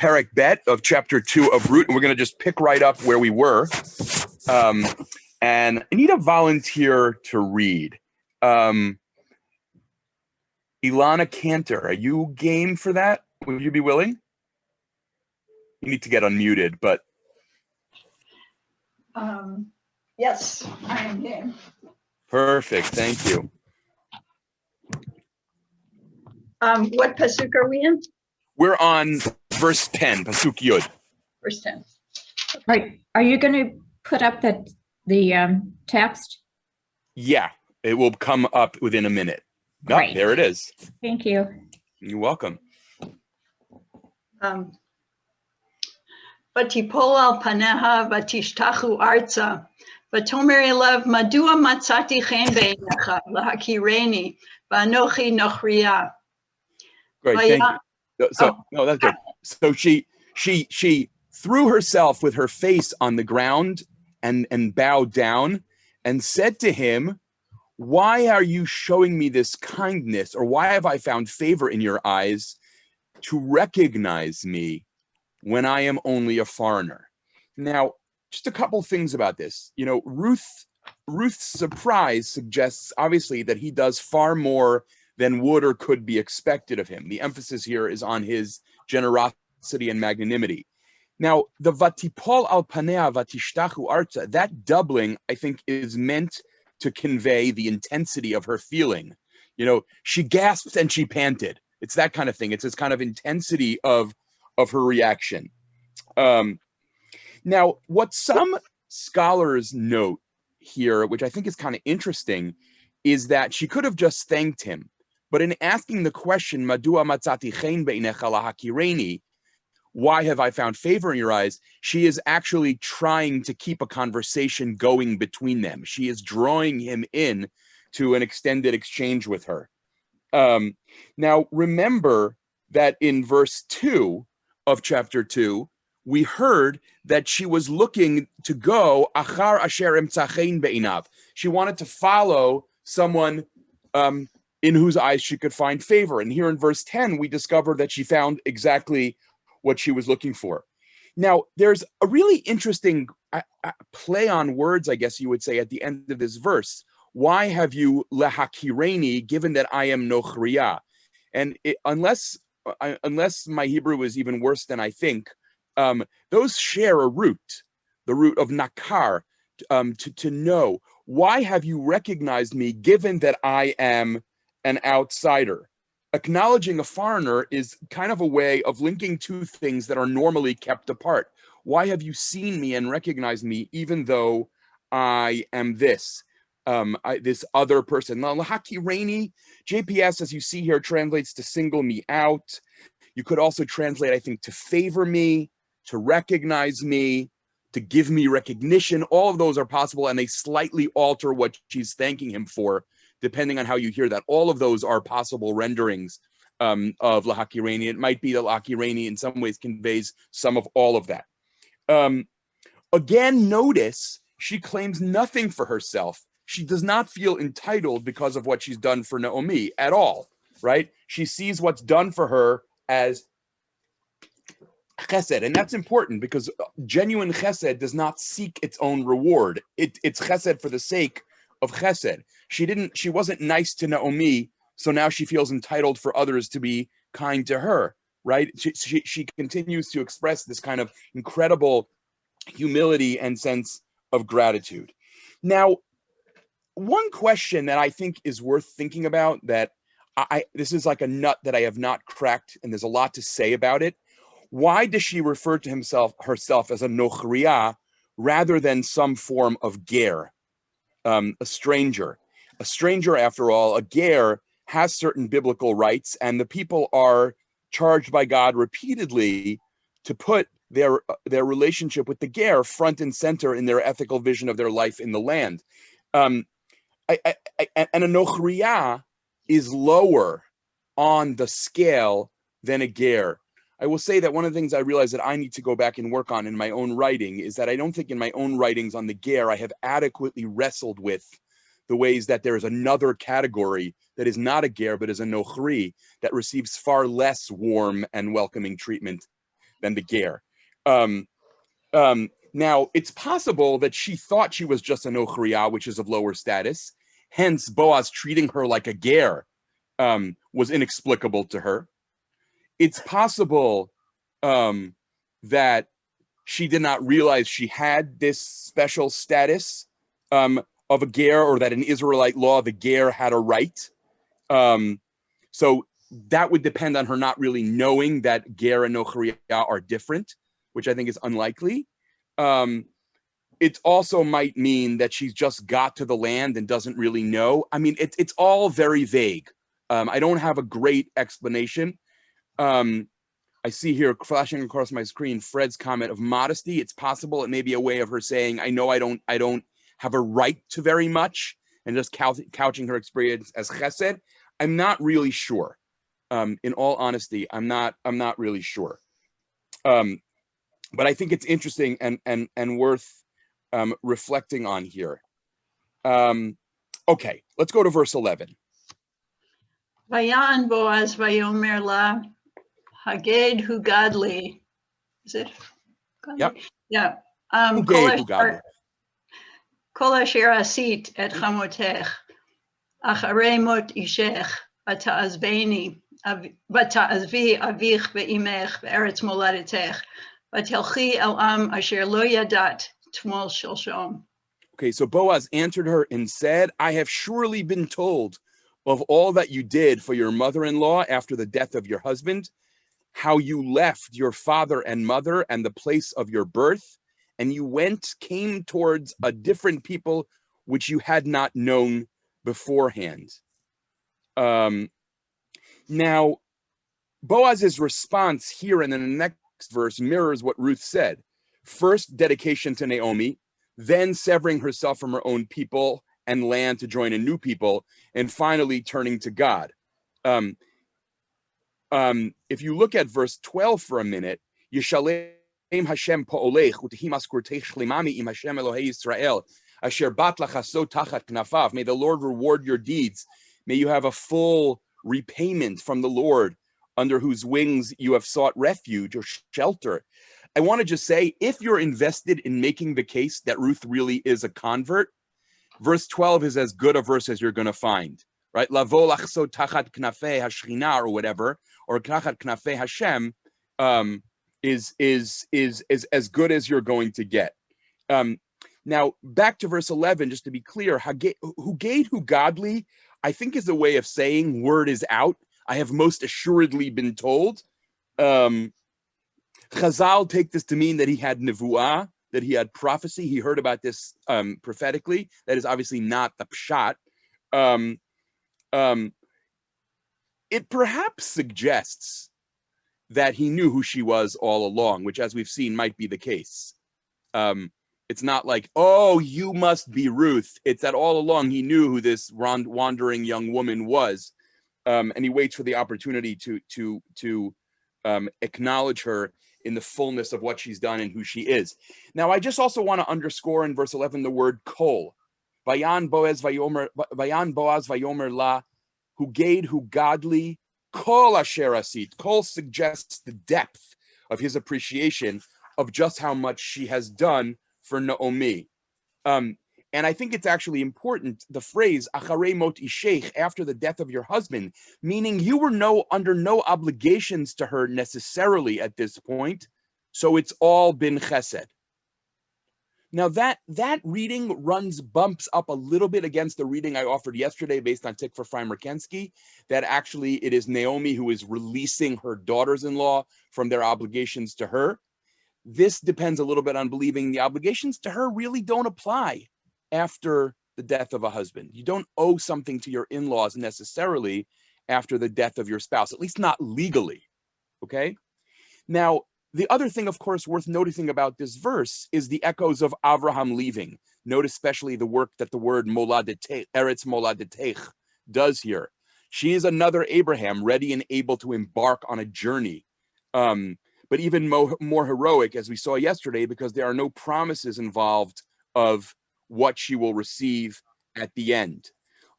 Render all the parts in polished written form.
Perek Bet of chapter 2 of Ruth, and we're going to just pick right up where we were. And I need a volunteer to read. Ilana Cantor, are you game for that? Would you be willing? You need to get unmuted, but. Yes, I am game. Perfect, thank you. What pasuk are we in? We're on verse 10, pasuk yud. Verse 10. Are you going to put up the text? Yeah, it will come up within a minute. Great. Oh, there it is. Thank you. You're welcome. Vatipol al paneha vatishtachu arza vatomer elev madua matzati chen beinecha lahakireni vanochi nochriya. Great, thank you. So no, that's good. So she threw herself with her face on the ground and bowed down and said to him, "Why are you showing me this kindness, or why have I found favor in your eyes to recognize me when I am only a foreigner?" Now, just a couple things about this. You know, Ruth's surprise suggests obviously that he does far more than would or could be expected of him. The emphasis here is on his generosity and magnanimity. Now, the vatipol al panea vatishtachu arza, that doubling, I think, is meant to convey the intensity of her feeling. You know, she gasped and she panted. It's that kind of thing. It's this kind of intensity of her reaction. Now, what some scholars note here, which I think is kind of interesting, is that she could have just thanked him. But in asking the question, Madua matzati chen beinecha lahakireni, why have I found favor in your eyes? She is actually trying to keep a conversation going between them. She is drawing him in to an extended exchange with her. Now, remember that in verse 2 of chapter 2, we heard that she was looking to go achar asher emtzachein beinav. She wanted to follow someone in whose eyes she could find favor. And here in verse 10, we discover that she found exactly what she was looking for. Now, there's a really interesting play on words, I guess you would say, at the end of this verse. Why have you lehakireni, given that I am nochriya? And unless my Hebrew is even worse than I think, those share a root, the root of nakar, to know. Why have you recognized me, given that I am an outsider? Acknowledging a foreigner is kind of a way of linking two things that are normally kept apart. Why have you seen me and recognized me, even though I am this other person? Now, lahakireni, JPS, as you see here, translates to single me out. You could also translate, I think, to favor me, to recognize me, to give me recognition. All of those are possible, and they slightly alter what she's thanking him for, depending on how you hear that. All of those are possible renderings of lahakireni. It might be that lahakireni in some ways conveys some of all of that. Again, notice she claims nothing for herself. She does not feel entitled because of what she's done for Naomi at all, right? She sees what's done for her as chesed, and that's important because genuine chesed does not seek its own reward. It's chesed for the sake of chesed. She wasn't nice to Naomi, so now she feels entitled for others to be kind to her, right? She continues to express this kind of incredible humility and sense of gratitude. Now, one question that I think is worth thinking about, that this is like a nut that I have not cracked, and there's a lot to say about it. Why does she refer to herself as a nochriya rather than some form of ger, a stranger? A stranger, after all, a ger, has certain biblical rights, and the people are charged by God repeatedly to put their relationship with the ger front and center in their ethical vision of their life in the land. And a nochriya is lower on the scale than a ger. I will say that one of the things I realize that I need to go back and work on in my own writing is that I don't think in my own writings on the ger I have adequately wrestled with the ways that there is another category that is not a ger but is a nochri that receives far less warm and welcoming treatment than the ger. Now, it's possible that she thought she was just an ochriya, which is of lower status. Hence, Boaz treating her like a ger was inexplicable to her. It's possible that she did not realize she had this special status of a ger, or that in Israelite law, the ger had a right. So that would depend on her not really knowing that ger and ochriya are different, which I think is unlikely. It also might mean that she's just got to the land and doesn't really know. I mean, it's all very vague. I don't have a great explanation. I see here flashing across my screen Fred's comment of modesty. It's possible it may be a way of her saying, I know I don't have a right to very much, and just couching her experience as chesed. I'm not really sure. In all honesty, I'm not really sure. But I think it's interesting and worth reflecting on here. Okay, let's go to verse 11. Vayan Boaz vayomer la haged hu gadli. Is it? Gadli? Yep. Yeah. Kol asher asit et chamotech acharei mot ishech v'ta'azvi avich ve'imech ve'eretz moladetech v'telchi el am asher lo yadat t'mol shalshom. Okay, so Boaz answered her and said, I have surely been told of all that you did for your mother-in-law after the death of your husband, how you left your father and mother and the place of your birth, and you came towards a different people which you had not known beforehand. Now, Boaz's response here and in the next verse mirrors what Ruth said. First, dedication to Naomi, then severing herself from her own people and land to join a new people, and finally turning to God. If you look at verse 12 for a minute, Yishalem Hashem po'olech u'tehimas kurtech shlimami im Hashem Elohei Yisrael asher bat lachasot tachat knafav. May the Lord reward your deeds. May you have a full repayment from the Lord, under whose wings you have sought refuge or shelter. I want to just say, if you're invested in making the case that Ruth really is a convert, verse 12 is as good a verse as you're going to find, right? Lavo lachsot tachat knafei hashchina or whatever, or tachat knafei Hashem, is as good as you're going to get. Now, back to verse 11, just to be clear, huged hu godly, I think is a way of saying word is out. I have most assuredly been told. Chazal take this to mean that he had nevuah, that he had prophecy. He heard about this prophetically. That is obviously not the pshat. It perhaps suggests that he knew who she was all along, which, as we've seen, might be the case. It's not like, oh, you must be Ruth. It's that all along he knew who this wandering young woman was, and he waits for the opportunity to acknowledge her in the fullness of what she's done and who she is. Now, I just also want to underscore in verse 11 the word kol. Vayan Boaz vayomer la, huged hu gadli kol asher asit. Kol suggests the depth of his appreciation of just how much she has done for Naomi. And I think it's actually important, the phrase acharei mot ishech, after the death of your husband, meaning you were under no obligations to her necessarily at this point, so it's all been chesed. Now that reading bumps up a little bit against the reading I offered yesterday based on Tikva Freimer-Kensky, that actually it is Naomi who is releasing her daughters-in-law from their obligations to her. This depends a little bit on believing the obligations to her really don't apply after the death of a husband. You don't owe something to your in-laws necessarily after the death of your spouse, at least not legally, okay? Now, the other thing, of course, worth noticing about this verse is the echoes of Avraham leaving. Note especially the work that the word moladetech, eretz moladetech, does here. She is another Abraham, ready and able to embark on a journey. But even more heroic, as we saw yesterday, because there are no promises involved of what she will receive at the end.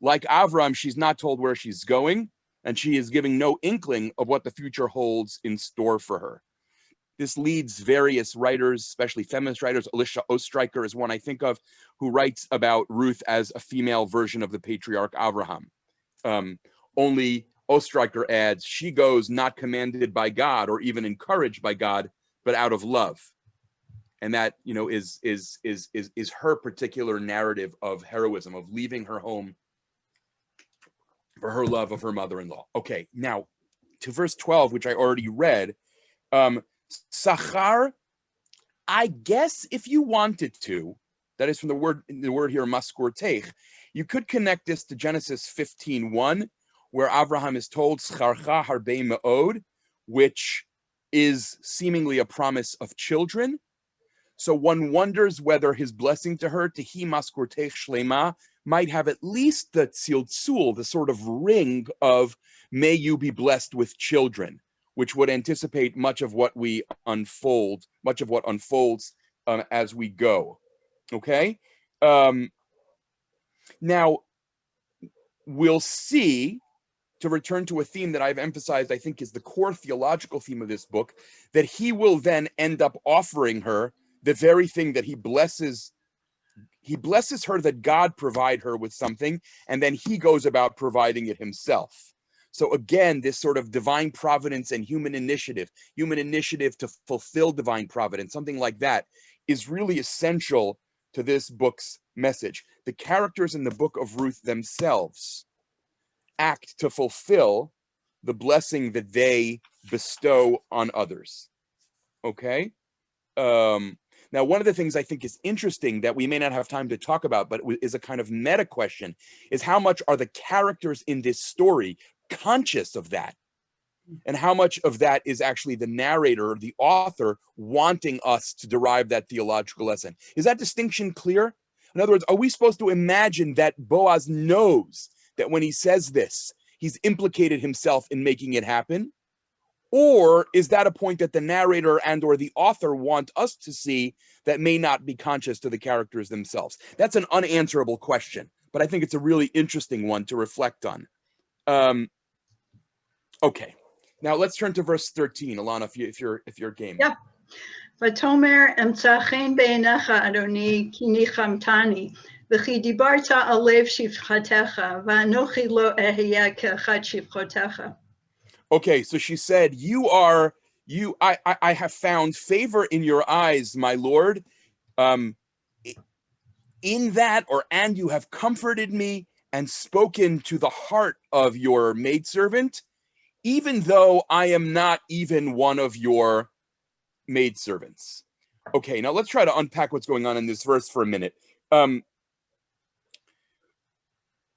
Like Avram, she's not told where she's going, and she is giving no inkling of what the future holds in store for her. This leads various writers, especially feminist writers. Alicia Ostreicher is one I think of, who writes about Ruth as a female version of the patriarch Abraham. Only Ostreicher adds, she goes not commanded by God or even encouraged by God, but out of love. And that, you know, is her particular narrative of heroism, of leaving her home for her love of her mother-in-law. Okay, now to verse 12, which I already read. Sachar, I guess if you wanted to, that is from the word here, maskortech, you could connect this to Genesis 15:1, where Abraham is told, Scharcha harbe me'od, which is seemingly a promise of children. So one wonders whether his blessing to her, Tehi maskortech shlema, might have at least the tziltzul, the sort of ring of, may you be blessed with children, which would anticipate much of what unfolds as we go. Okay? Now, we'll see, to return to a theme that I've emphasized, I think is the core theological theme of this book, that he will then end up offering her the very thing that he blesses her, that God provide her with something, and then he goes about providing it himself. So again, this sort of divine providence and human initiative to fulfill divine providence, something like that, is really essential to this book's message. The characters in the book of Ruth themselves act to fulfill the blessing that they bestow on others. Okay? Now, one of the things I think is interesting that we may not have time to talk about, but is a kind of meta question, is how much are the characters in this story conscious of that? And how much of that is actually the narrator or the author wanting us to derive that theological lesson? Is that distinction clear? In other words, are we supposed to imagine that Boaz knows that when he says this, he's implicated himself in making it happen? Or is that a point that the narrator and or the author want us to see that may not be conscious to the characters themselves? That's an unanswerable question, but I think it's a really interesting one to reflect on. Okay, now let's turn to verse 13, Alana, if you're game. Yeah. Vatomer emtzachen beinecha Adoni ki nichamtani v'chi dibarta alev shivchatecha v'anochi lo ehiyeh ke'achad shivchotecha. Okay, so she said, I have found favor in your eyes, my Lord. In that, and you have comforted me and spoken to the heart of your maidservant, even though I am not even one of your maidservants. Okay, now let's try to unpack what's going on in this verse for a minute.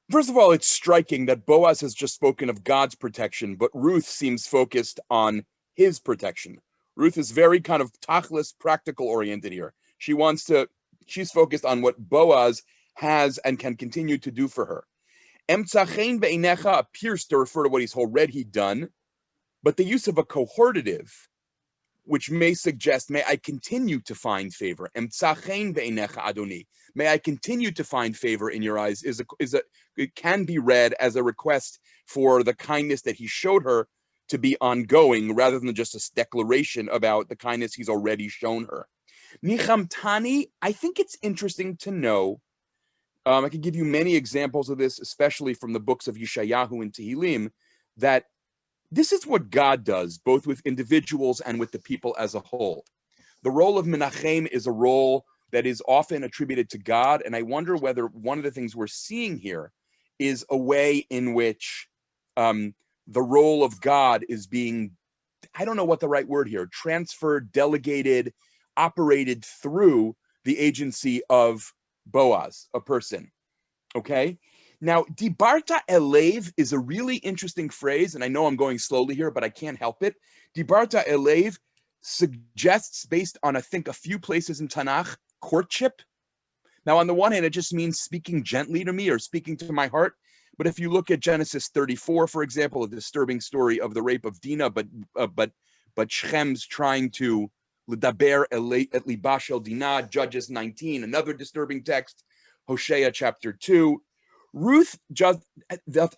First of all, it's striking that Boaz has just spoken of God's protection, but Ruth seems focused on his protection. Ruth is very kind of tachlis, practical oriented here. She's focused on what Boaz has and can continue to do for her. Emtzachein be'inecha appears to refer to what he's already done, but the use of a cohortative, which may suggest, may I continue to find favor. Emtzachein be'inecha Adoni. May I continue to find favor in your eyes, it can be read as a request for the kindness that he showed her to be ongoing, rather than just a declaration about the kindness he's already shown her. Nichamtani, I think it's interesting to know, I can give you many examples of this, especially from the books of Yeshayahu and Tehillim, that this is what God does, both with individuals and with the people as a whole. The role of Menachem is a role that is often attributed to God, and I wonder whether one of the things we're seeing here is a way in which the role of God is being, I don't know what the right word here, transferred, delegated, operated through the agency of Boaz, a person. Okay? Now, dibarta elev is a really interesting phrase, and I know I'm going slowly here, but I can't help it. Dibarta elev suggests, based on, I think, a few places in Tanakh, courtship. Now, on the one hand, it just means speaking gently to me or speaking to my heart. But if you look at Genesis 34, for example, a disturbing story of the rape of Dinah, but Shechem's trying to ledaber et liba shel Dinah, Judges 19, another disturbing text, Hosea chapter 2. Ruth, just,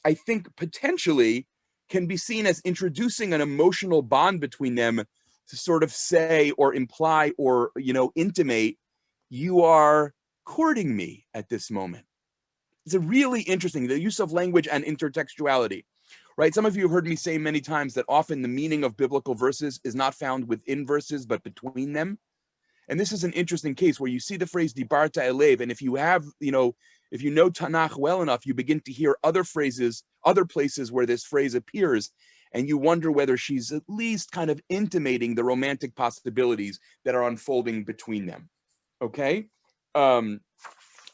I think, potentially can be seen as introducing an emotional bond between them to sort of say or imply or, intimate, you are courting me at this moment. It's a really interesting, the use of language and intertextuality, right? Some of you have heard me say many times that often the meaning of biblical verses is not found within verses, but between them. And this is an interesting case where you see the phrase dibarta elev, and if you have, if you know Tanakh well enough, you begin to hear other phrases, other places where this phrase appears, and you wonder whether she's at least kind of intimating the romantic possibilities that are unfolding between them. Okay? And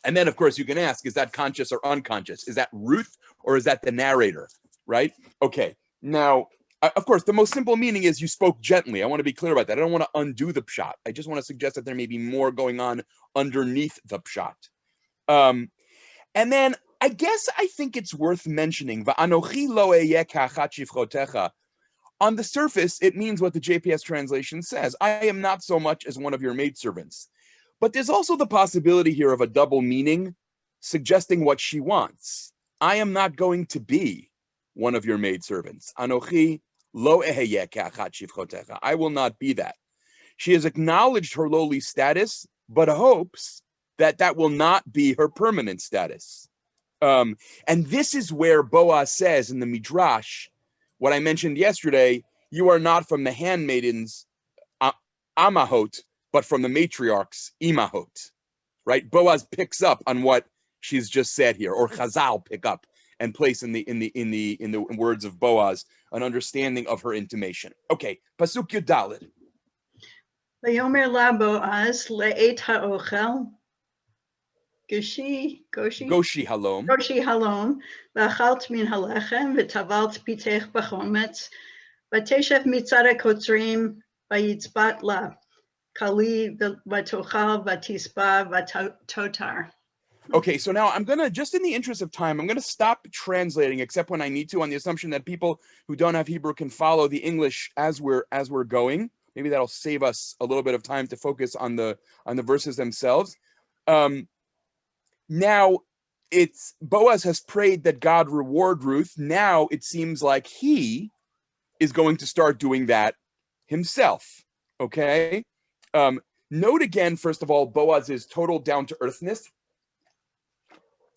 then, of course, you can ask, is that conscious or unconscious? Is that Ruth or is that the narrator, right? Okay. Now, of course, the most simple meaning is you spoke gently. I want to be clear about that. I don't want to undo the pshat. I just want to suggest that there may be more going on underneath the pshat. And then I think it's worth mentioning, Va'anochi lo eyeh ka'achat shivchotecha. On the surface, it means what the JPS translation says. I am not so much as one of your maidservants. But there's also the possibility here of a double meaning, suggesting what she wants. I am not going to be one of your maidservants. Anochi lo eheyeh ka'achat shivchotecha. I will not be that. She has acknowledged her lowly status, but hopes that that will not be her permanent status. And this is where Boaz says in the midrash, what I mentioned yesterday, you are not from the handmaidens, amahot, but from the matriarchs, imahot, right? Boaz picks up on what she's just said here, or Chazal pick up and place in the words of Boaz an understanding of her intimation. Okay, pasuk Yud Daled. Vayomer la Boaz le'et ha'ochel goshi halom v'achalt min halechem v'tavalt pitech b'chometz v'teshev mitzad ha'kotzrim v'yitzbat la kali v'tochal v'tisba v'totar. Okay, so now I'm gonna, just in the interest of time, I'm gonna stop translating, except when I need to, on the assumption that people who don't have Hebrew can follow the English as we're going. Maybe that'll save us a little bit of time to focus on the verses themselves. Now, it's Boaz has prayed that God reward Ruth. Now it seems like he is going to start doing that himself. Okay. Note again, first of all, Boaz's total down-to-earthness.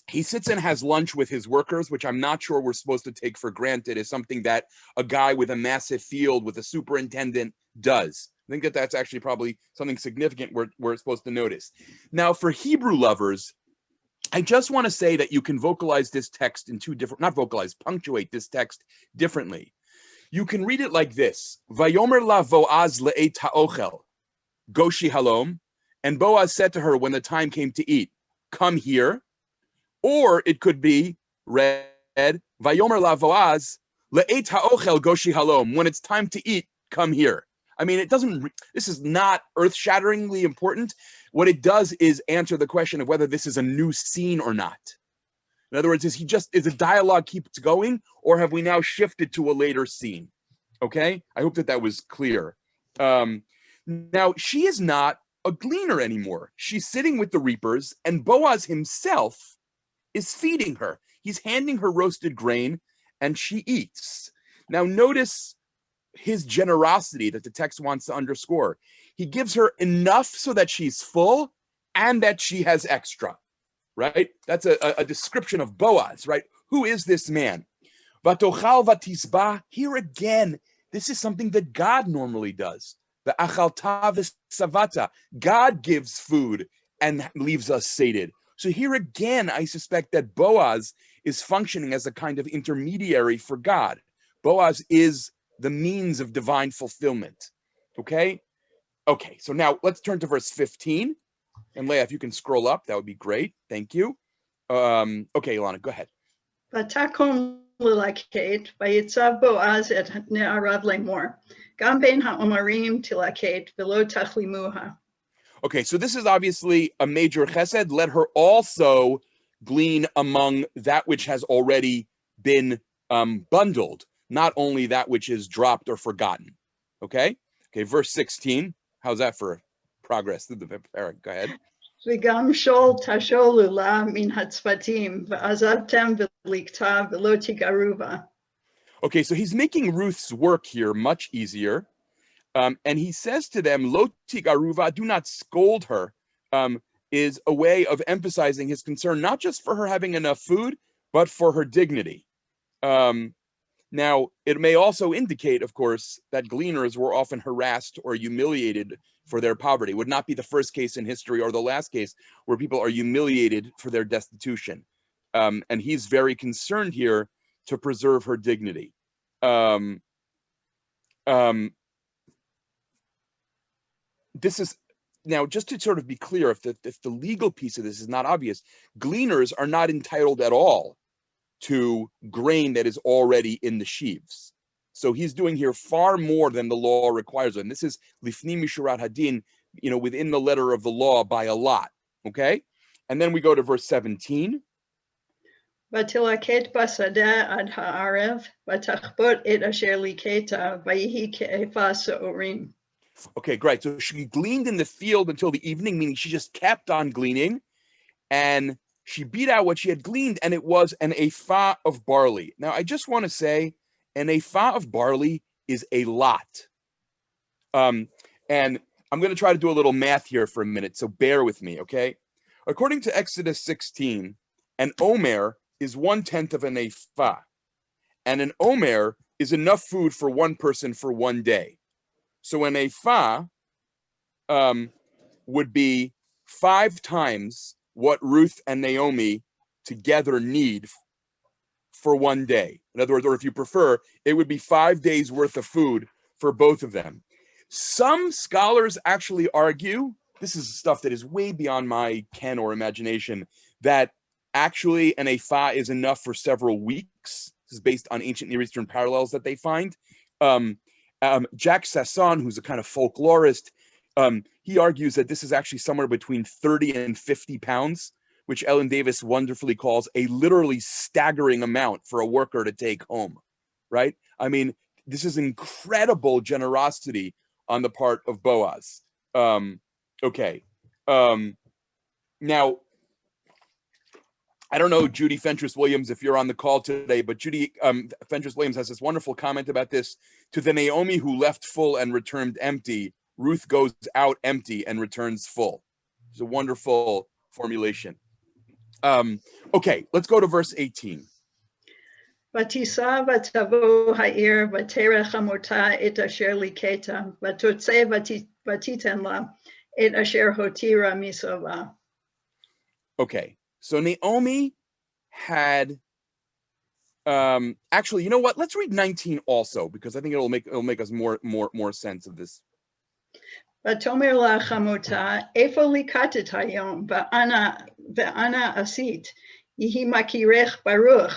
He sits and has lunch with his workers, which I'm not sure we're supposed to take for granted is something that a guy with a massive field with a superintendent does. I think that that's actually probably something significant we're supposed to notice. Now, for Hebrew lovers, I just want to say that you can vocalize this text in two different, not vocalize, punctuate this text differently. You can read it like this: Vayomer la Boaz le'et ha'ochel, goshi halom, and Boaz said to her when the time came to eat, come here. Or it could be read, Vayomer la Boaz le'et ha'ochel goshi halom, when it's time to eat, come here. I mean, it doesn't, this is not earth-shatteringly important. What it does is answer the question of whether this is a new scene or not. In other words, is the dialogue keeps going, or have we now shifted to a later scene? Okay, I hope that was clear. Now, she is not a gleaner anymore. She's sitting with the reapers, and Boaz himself is feeding her. He's handing her roasted grain, and she eats. Now, notice his generosity that the text wants to underscore. He gives her enough so that she's full and that she has extra, right? That's a description of Boaz, right? Who is this man? Vatochal vatisba, here again, this is something that God normally does. The achalta v'savata, God gives food and leaves us sated. So here again, I suspect that Boaz is functioning as a kind of intermediary for God. Boaz is the means of divine fulfillment. Okay? Okay, so now let's turn to verse 15. And Leah, if you can scroll up, that would be great. Thank you. Okay, Ilana, go ahead. Vatakom lelaket, vayitzav Boaz et ne'arav lemor, gam ben ha'omarim tilaket, velo tachlimuha. Okay, so this is obviously a major chesed. Let her also glean among that which has already been bundled, not only that which is dropped or forgotten. Okay? Okay, verse 16. How's that for progress through the parak? Go ahead. V'gam shol tasholu la min hatzvatim, v'azavtem v'likta v'lo tigaruva. Okay, so he's making Ruth's work here much easier. And he says to them, Lo tigaruva, do not scold her, is a way of emphasizing his concern, not just for her having enough food, but for her dignity. Now, it may also indicate, of course, that gleaners were often harassed or humiliated for their poverty. It would not be the first case in history or the last case where people are humiliated for their destitution. And he's very concerned here to preserve her dignity. This is, now, just to sort of be clear, if the legal piece of this is not obvious, gleaners are not entitled at all to grain that is already in the sheaves. So he's doing here far more than the law requires. And this is lifnim mishurat hadin, within the letter of the law by a lot. Okay? And then we go to verse 17. ותלקט בשדה עד הערב, ותכבות את אשר ליקטה, ויהי כאפה שעורים. Okay, great. So she gleaned in the field until the evening, meaning she just kept on gleaning, and she beat out what she had gleaned, and it was an ephah of barley. Now, I just want to say, an ephah of barley is a lot. And I'm going to try to do a little math here for a minute, so bear with me, okay? According to Exodus 16, an omer is 1/10 of an ephah, and an omer is enough food for one person for one day. So an ephah would be 5 times what Ruth and Naomi together need for one day. In other words, or if you prefer, it would be 5 days worth of food for both of them. Some scholars actually argue, this is stuff that is way beyond my ken or imagination, that actually an ephah is enough for several weeks. This is based on ancient Near Eastern parallels that they find. Jack Sasson, who's a kind of folklorist, he argues that this is actually somewhere between 30 and 50 pounds, which Ellen Davis wonderfully calls a literally staggering amount for a worker to take home, right? I mean, this is incredible generosity on the part of Boaz. Okay. Now, I don't know, Judy Fentress-Williams, if you're on the call today, but Judy Fentress-Williams has this wonderful comment about this. To the Naomi who left full and returned empty, Ruth goes out empty and returns full. It's a wonderful formulation. Okay, let's go to verse 18. ותיסע ותבוא העיר ותרא חמותה את אשר ליקטה, ותוצא ותיתן לה את אשר הותירה מסביבה. Okay. So Naomi had, actually, you know what? Let's read 19 also, because I think it'll make us more sense of this. ותאמר לה חמותה, איפה ליקטת היום, ואנה עשית, יהי מכירך ברוך,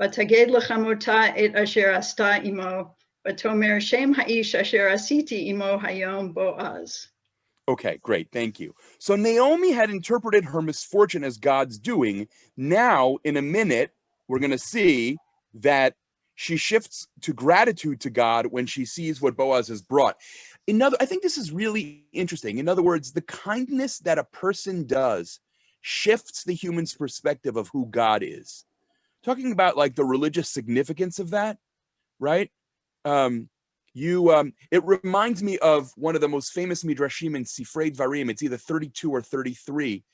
ותגיד לחמותה את אשר עשתה עמו, ותאמר שם האיש אשר עשיתי עמו היום בועז. Okay, great. Thank you. So Naomi had interpreted her misfortune as God's doing. Now, in a minute, we're going to see that she shifts to gratitude to God when she sees what Boaz has brought. I think this is really interesting. In other words, the kindness that a person does shifts the human's perspective of who God is. Talking about like the religious significance of that, right? It reminds me of one of the most famous midrashim in Sifrei Dvarim. It's either 32 or 33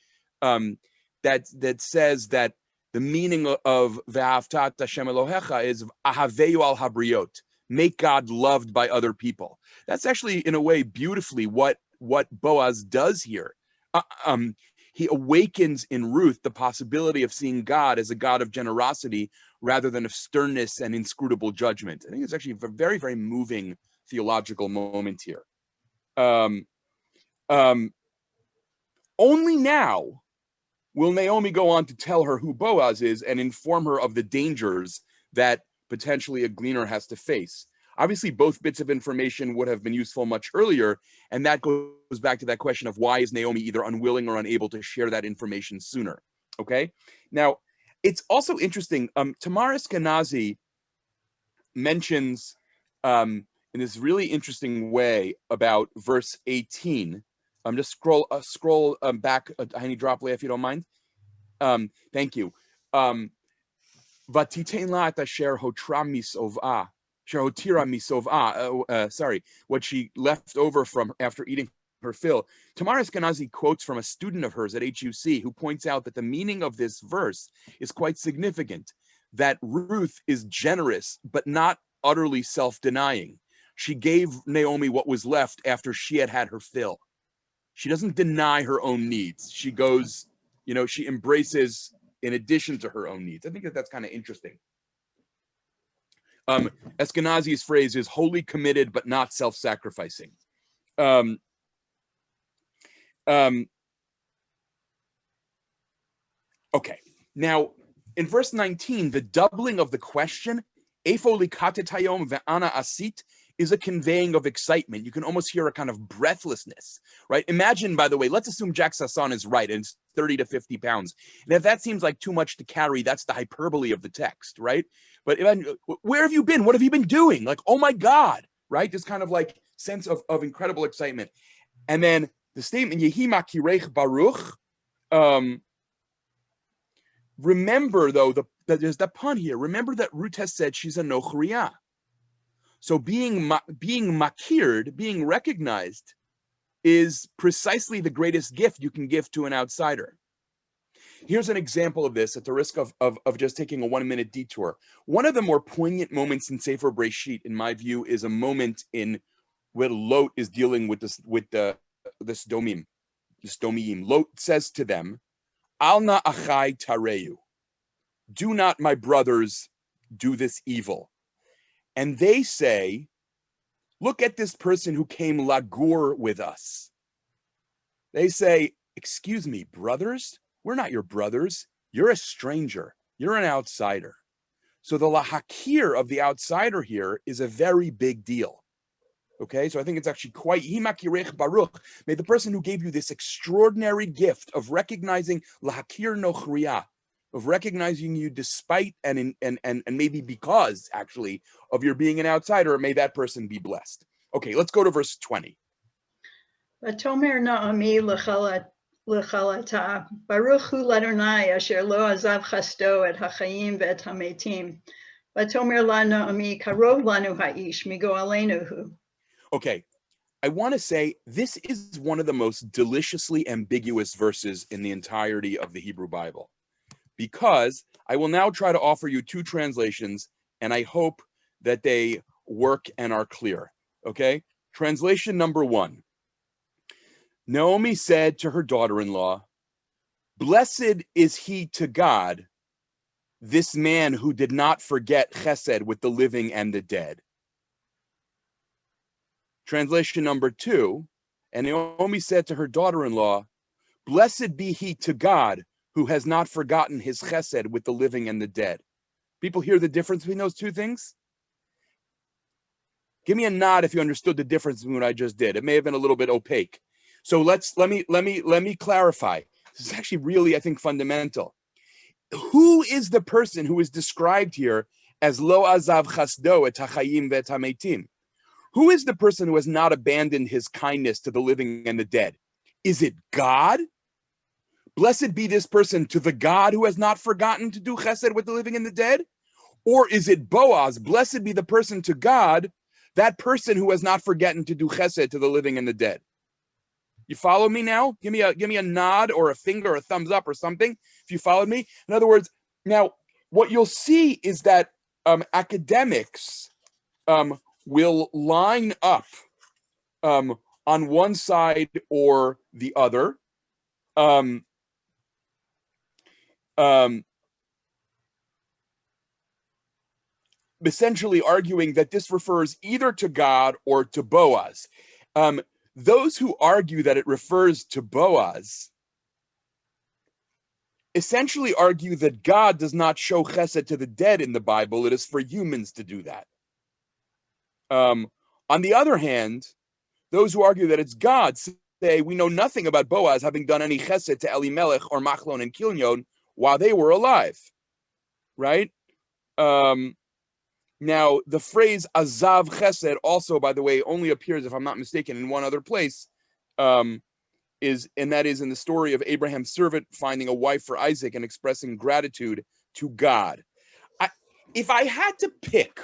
that says that the meaning of Ve'ahavta et Hashem Elohecha is ahaveyu al habriot, make God loved by other people. That's actually, in a way, beautifully what Boaz does here. He awakens in Ruth the possibility of seeing God as a God of generosity rather than of sternness and inscrutable judgment. I think it's actually a very, very moving theological moment here. Only now will Naomi go on to tell her who Boaz is and inform her of the dangers that potentially a gleaner has to face. Obviously, both bits of information would have been useful much earlier, and that goes back to that question of why is Naomi either unwilling or unable to share that information sooner, okay? Now, it's also interesting, Tamar Eskenazi mentions in this really interesting way about verse 18. Just scroll back a tiny drop, Leah, if you don't mind. Thank you. Vatitein la et asher hotra misovah. what she left over from after eating her fill. Tamar Eskenazi quotes from a student of hers at HUC who points out that the meaning of this verse is quite significant, that Ruth is generous, but not utterly self-denying. She gave Naomi what was left after she had had her fill. She doesn't deny her own needs. She goes, she embraces in addition to her own needs. I think that's kind of interesting. Eskenazi's phrase is wholly committed, but not self-sacrificing. Okay, now in verse 19, the doubling of the question, Eifo likatet hayom ve'ana asit, is a conveying of excitement. You can almost hear a kind of breathlessness, right? Imagine, by the way, let's assume Jack Sasson is right and it's 30 to 50 pounds. And if that seems like too much to carry, that's the hyperbole of the text, right? But where have you been? What have you been doing? Like, oh my God, right? This kind of like sense of incredible excitement. And then the statement, Yehi makirech baruch, remember though, there's that pun here. Remember that Ruth has said she's a nochriya. So being makired, being recognized, is precisely the greatest gift you can give to an outsider. Here's an example of this at the risk of just taking a 1-minute detour. One of the more poignant moments in Sefer Breshit, in my view, is a moment in where Lot is dealing with the Sdomim. Lot says to them, Al na achai tareyu. Do not, my brothers, do this evil. And they say, look at this person who came lagur with us. They say, excuse me, brothers? We're not your brothers. You're a stranger. You're an outsider. So the lahakir of the outsider here is a very big deal. Okay, so I think it's actually quite, himakirech baruch. May the person who gave you this extraordinary gift of recognizing lahakir nochriya, of recognizing you despite and maybe because actually of your being an outsider, may that person be blessed. Okay, let's go to verse 20. Vatomer Naomi lechalata Baruch hu l'Adonai asher lo azav chasto et hachayim ve'et hametim. Vatomer la Naomi karov lanu ha'ish migoalenu hu. Okay, I want to say this is one of the most deliciously ambiguous verses in the entirety of the Hebrew Bible, because I will now try to offer you two translations, and I hope that they work and are clear. Okay, translation number 1. Naomi said to her daughter-in-law, blessed is he to God, this man who did not forget Chesed with the living and the dead. Translation number 2, and Naomi said to her daughter-in-law, blessed be he to God who has not forgotten his Chesed with the living and the dead. People hear the difference between those two things? Give me a nod if you understood the difference between what I just did. It may have been a little bit opaque. So let me clarify. This is actually really, I think, fundamental. Who is the person who is described here as lo azav chasdo et hachayim ve'et hametim? Who is the person who has not abandoned his kindness to the living and the dead? Is it God? Blessed be this person to the God who has not forgotten to do chesed with the living and the dead? Or is it Boaz? Blessed be the person to God, that person who has not forgotten to do chesed to the living and the dead. You follow me now? Give me a nod or a finger or a thumbs up or something if you followed me. In other words, now what you'll see is that academics will line up on one side or the other. Essentially arguing that this refers either to God or to Boaz. Those who argue that it refers to Boaz essentially argue that God does not show chesed to the dead in the Bible. It is for humans to do that. On the other hand, those who argue that it's God say we know nothing about Boaz having done any chesed to Elimelech or Machlon and Kilyon while they were alive, right? Now, the phrase azav chesed also, by the way, only appears, if I'm not mistaken, in one other place, and that is in the story of Abraham's servant finding a wife for Isaac and expressing gratitude to God. If I had to pick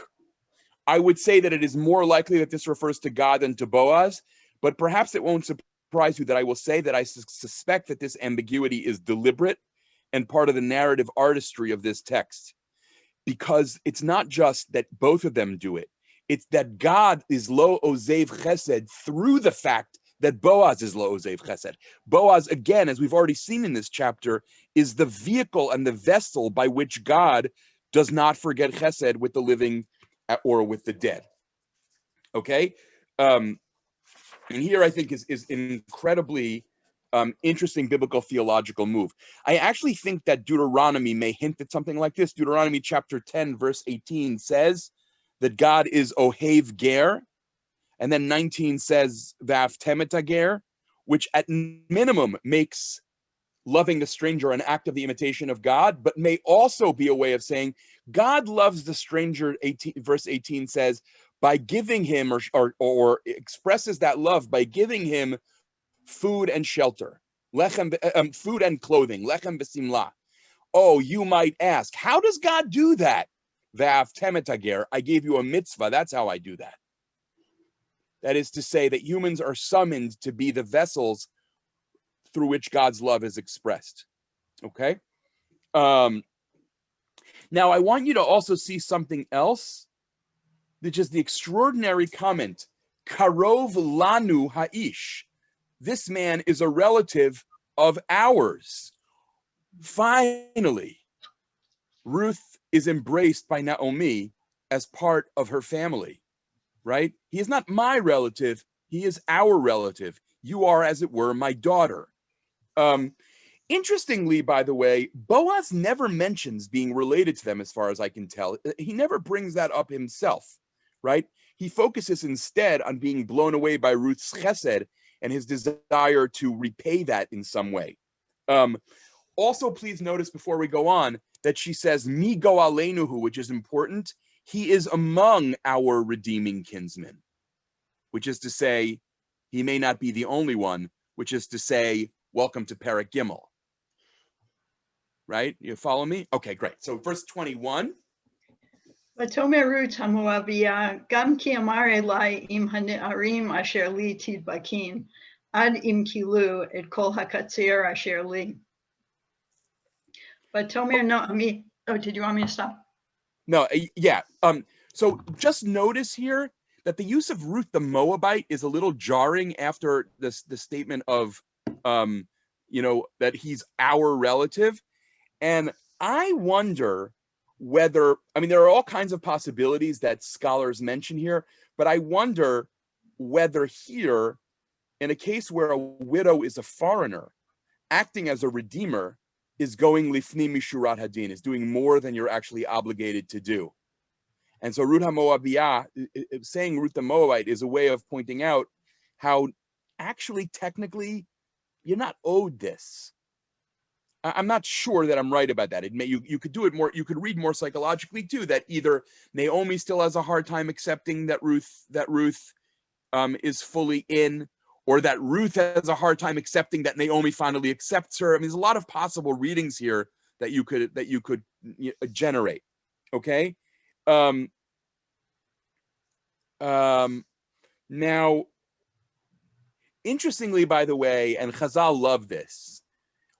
I would say that it is more likely that this refers to God than to Boaz, but perhaps it won't surprise you that I will say that I suspect that this ambiguity is deliberate and part of the narrative artistry of this text, because it's not just that both of them do it. It's that God is lo ozev chesed through the fact that Boaz is lo ozev chesed. Boaz, again, as we've already seen in this chapter, is the vehicle and the vessel by which God does not forget chesed with the living or with the dead. Okay? And here I think is an incredibly interesting biblical theological move. I actually think that Deuteronomy may hint at something like this. Deuteronomy chapter 10, verse 18 says that God is Ohev Ger, and then 19 says V'aftemet Ger, which at minimum makes loving the stranger an act of the imitation of God, but may also be a way of saying God loves the stranger. Verse 18 says, by giving him or expresses that love by giving him food and shelter, lechem, food and clothing, lechem v'simla. Oh, you might ask, how does God do that? V'aftemet ger, I gave you a mitzvah. That's how I do that. That is to say that humans are summoned to be the vessels through which God's love is expressed. Okay? Now, I want you to also see something else, which is the extraordinary comment, Karov lanu ha'ish. This man is a relative of ours. Finally, Ruth is embraced by Naomi as part of her family, right? He is not my relative. He is our relative. You are, as it were, my daughter. Interestingly, by the way, Boaz never mentions being related to them, as far as I can tell. He never brings that up himself, right? He focuses instead on being blown away by Ruth's chesed and his desire to repay that in some way. Also, please notice before we go on that she says, Mi go alenuhu, which is important. He is among our redeeming kinsmen, which is to say, he may not be the only one, which is to say, welcome to Perek Gimel. Right? You follow me? Okay, great. So verse 21. ותאמר רות המואביה, גם כי אמר אלי עם הנערים אשר לי תדבקין, עד אם כילו את כל הקציר אשר לי. ותאמר נעמי, oh, did you want me to stop? No, yeah. So just notice here that the use of Ruth the Moabite is a little jarring after the statement of, that he's our relative. And I wonder whether, there are all kinds of possibilities that scholars mention here, but I wonder whether here, in a case where a widow is a foreigner, acting as a redeemer is going lifni mishurat hadin, is doing more than you're actually obligated to do. And so Ruth HaMoabiyah, saying Ruth the Moabite is a way of pointing out how actually, technically, you're not owed this. I'm not sure that I'm right about that. You could do it more. You could read more psychologically too. That either Naomi still has a hard time accepting that Ruth is fully in, or that Ruth has a hard time accepting that Naomi finally accepts her. There's a lot of possible readings here that you could generate. Okay. Now, interestingly, by the way, and Chazal love this,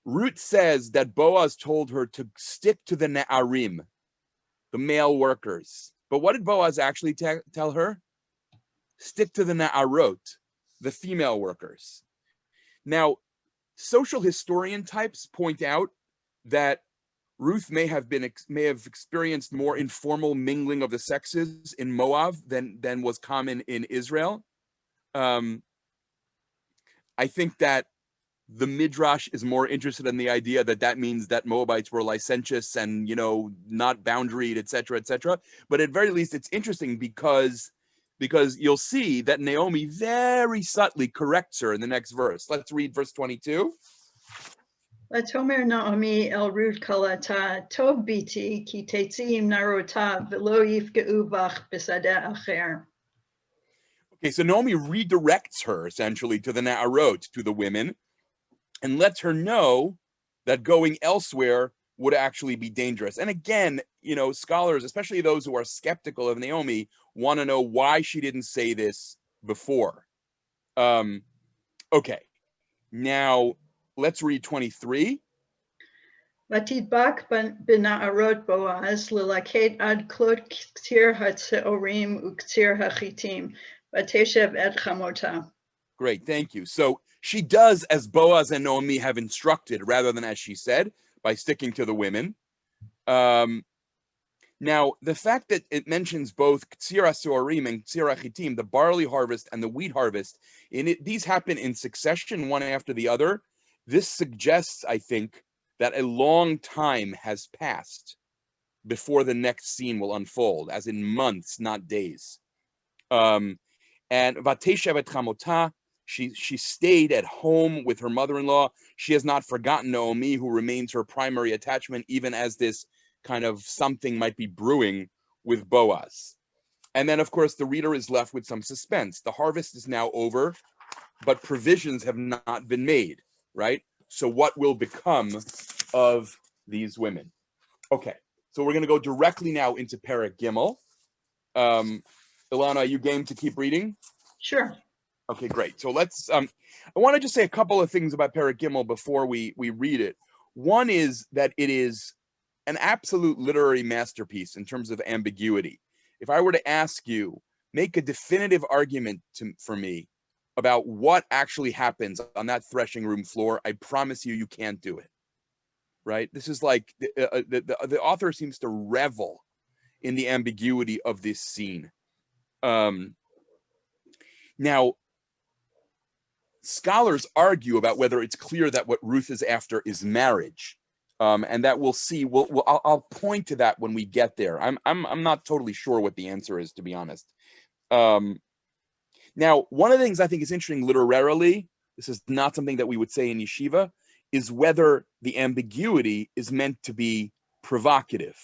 Ruth says that Boaz told her to stick to the Na'arim, the male workers. But what did Boaz actually tell her? Stick to the Na'arot, the female workers. Now, social historian types point out that Ruth may have experienced more informal mingling of the sexes in Moab than was common in Israel. I think that the midrash is more interested in the idea that means that Moabites were licentious and, not boundaried, etc., etc. But at very least, it's interesting because you'll see that Naomi very subtly corrects her in the next verse. Let's read verse 22. ותאמר נעמי אל רות כלתה, טוב ביתי, כי תצאי עם נערותיו, ולא יפגעו בך בשדה אחר. Okay, so Naomi redirects her essentially to the Na'arot, to the women, and lets her know that going elsewhere would actually be dangerous. And again, scholars, especially those who are skeptical of Naomi, want to know why she didn't say this before. Okay, now let's read 23. ותדבק בנערות בועז ללקט עד כלות קציר הצהורים וקציר החיטים, ותשב את חמותה. Great, thank you. So she does as Boaz and Naomi have instructed, rather than as she said, by sticking to the women. Now, the fact that it mentions both Ktsir HaSoarim and Ktsir HaChitim, the barley harvest and the wheat harvest, these happen in succession, one after the other. This suggests, I think, that a long time has passed before the next scene will unfold, as in months, not days. And Vateshev et Chamotah, she stayed at home with her mother-in-law. She has not forgotten Naomi, who remains her primary attachment, even as this kind of something might be brewing with Boaz. And then, of course, the reader is left with some suspense. The harvest is now over, but provisions have not been made, right? So what will become of these women? Okay, so we're going to go directly now into Perek Gimel. Ilana, are you game to keep reading? Sure. Okay, great. So let's, I want to just say a couple of things about Perek Gimel before we read it. One is that it is an absolute literary masterpiece in terms of ambiguity. If I were to ask you, make a definitive argument for me about what actually happens on that threshing room floor, I promise you, you can't do it. Right? This is like the author seems to revel in the ambiguity of this scene. Now, scholars argue about whether it's clear that what Ruth is after is marriage, and that we'll see. I'll point to that when we get there. I'm not totally sure what the answer is, to be honest. Now, one of the things I think is interesting literarily, this is not something that we would say in yeshiva, is whether the ambiguity is meant to be provocative,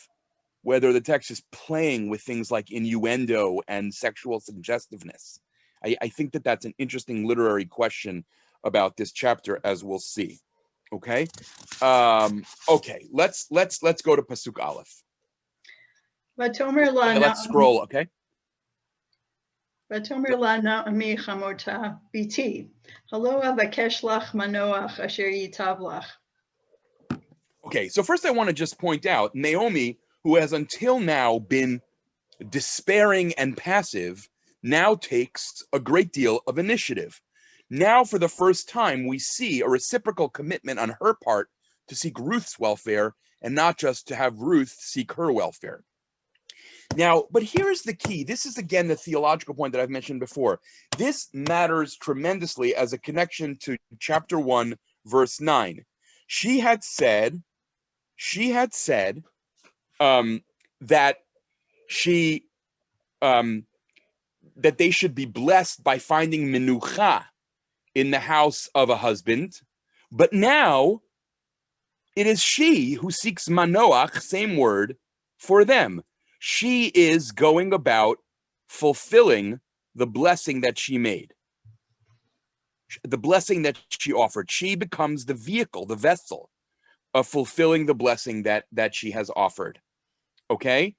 whether the text is playing with things like innuendo and sexual suggestiveness. I think that that's an interesting literary question about this chapter, as we'll see. Okay, okay. Let's go to Pasuk Aleph. Let's scroll. Okay. ותאמר לה נעמי חמותה, ביתי, הלא אבקש לך מנוח אשר ייטב לך. Okay, so first I want to just point out Naomi, who has until now been despairing and passive, now takes a great deal of initiative. Now, for the first time, we see a reciprocal commitment on her part to seek Ruth's welfare and not just to have Ruth seek her welfare. Now, but here's the key. This is, again, the theological point that I've mentioned before. This matters tremendously as a connection to chapter 1, verse 9. She had said that that they should be blessed by finding menucha in the house of a husband. But now it is she who seeks manoach, same word, for them. She is going about fulfilling the blessing that she made, the blessing that she offered. She becomes the vehicle, the vessel of fulfilling the blessing that she has offered. Okay?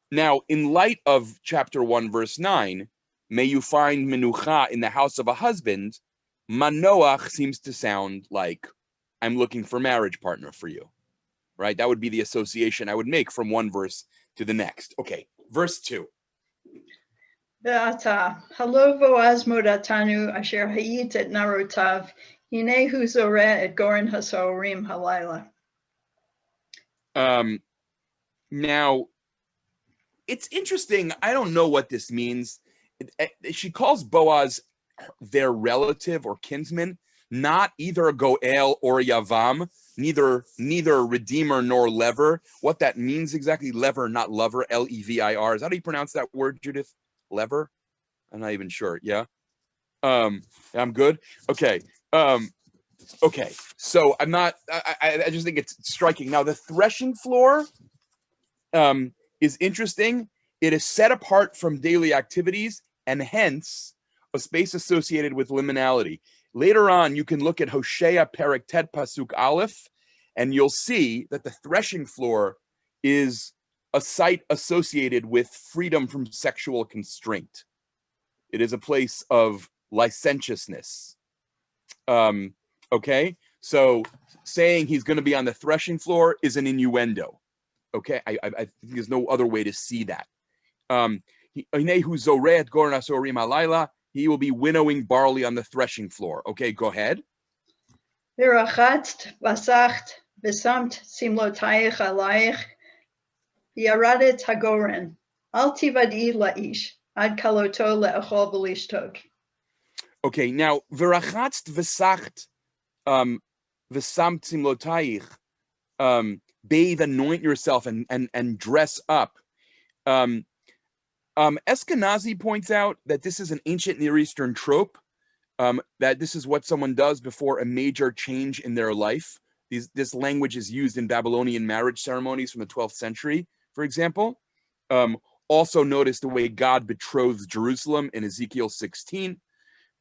Now, in light of chapter 1, verse 9, may you find menucha in the house of a husband, manoach seems to sound like I'm looking for marriage partner for you, right? That would be the association I would make from one verse to the next. Okay, verse 2. ועתה, הלא בועז מודתנו אשר היית את נערותיו, הנה הוא זורע את גורן הסהורים הלילה. Now, it's interesting. I don't know what this means. She calls Boaz their relative or kinsman, not either a Goel or a Yavam, neither redeemer nor lever. What that means exactly, lever, not lover, L-E-V-I-R. Is that how you pronounce that word, Judith? Lever? I'm not even sure. Yeah. I'm good. Okay. Okay. So I'm not. I just think it's striking. Now the threshing floor is interesting. It is set apart from daily activities and hence a space associated with liminality. Later on, you can look at Hosea Perek Tet Pasuk Aleph, And you'll see that the threshing floor is a site associated with freedom from sexual constraint. It is a place of licentiousness. Okay, so saying he's going to be on the threshing floor is an innuendo. Okay, I think there's no other way to see that. He will be winnowing barley on the threshing floor. Okay, go ahead. Virachatzt, vasacht, besamt simlotayich alayich, yaradet hagoren, al tivadi laish, ad kaloto le'achol v'lishtog. Okay, now virachatzt vasacht, vesamt simlotayich, bathe, anoint yourself, and dress up. Eskenazi points out that this is an ancient Near Eastern trope, that this is what someone does before a major change in their life. This language is used in Babylonian marriage ceremonies from the 12th century, for example. Also notice the way God betrothed Jerusalem in Ezekiel 16,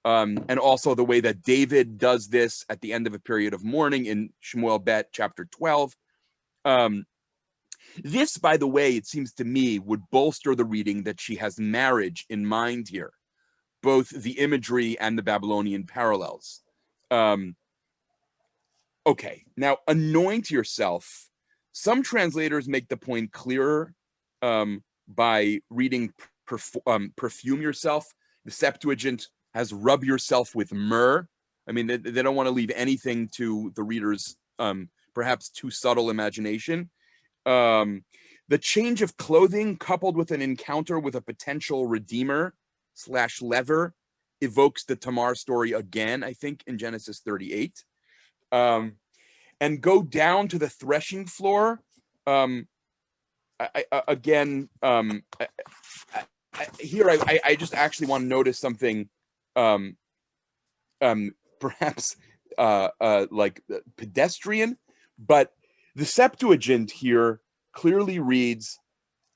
and also the way that David does this at the end of a period of mourning in Shmuel Bet chapter 12. This, by the way, it seems to me, would bolster the reading that she has marriage in mind here, both the imagery and the Babylonian parallels. Okay, now anoint yourself. Some translators make the point clearer by reading perfume yourself. The Septuagint has rub yourself with myrrh. I mean, they don't want to leave anything to the reader's perhaps too subtle imagination. The change of clothing coupled with an encounter with a potential redeemer / lever evokes the Tamar story again, I think, in Genesis 38. And go down to the threshing floor. Here, I just actually want to notice something, perhaps like pedestrian, but the Septuagint here clearly reads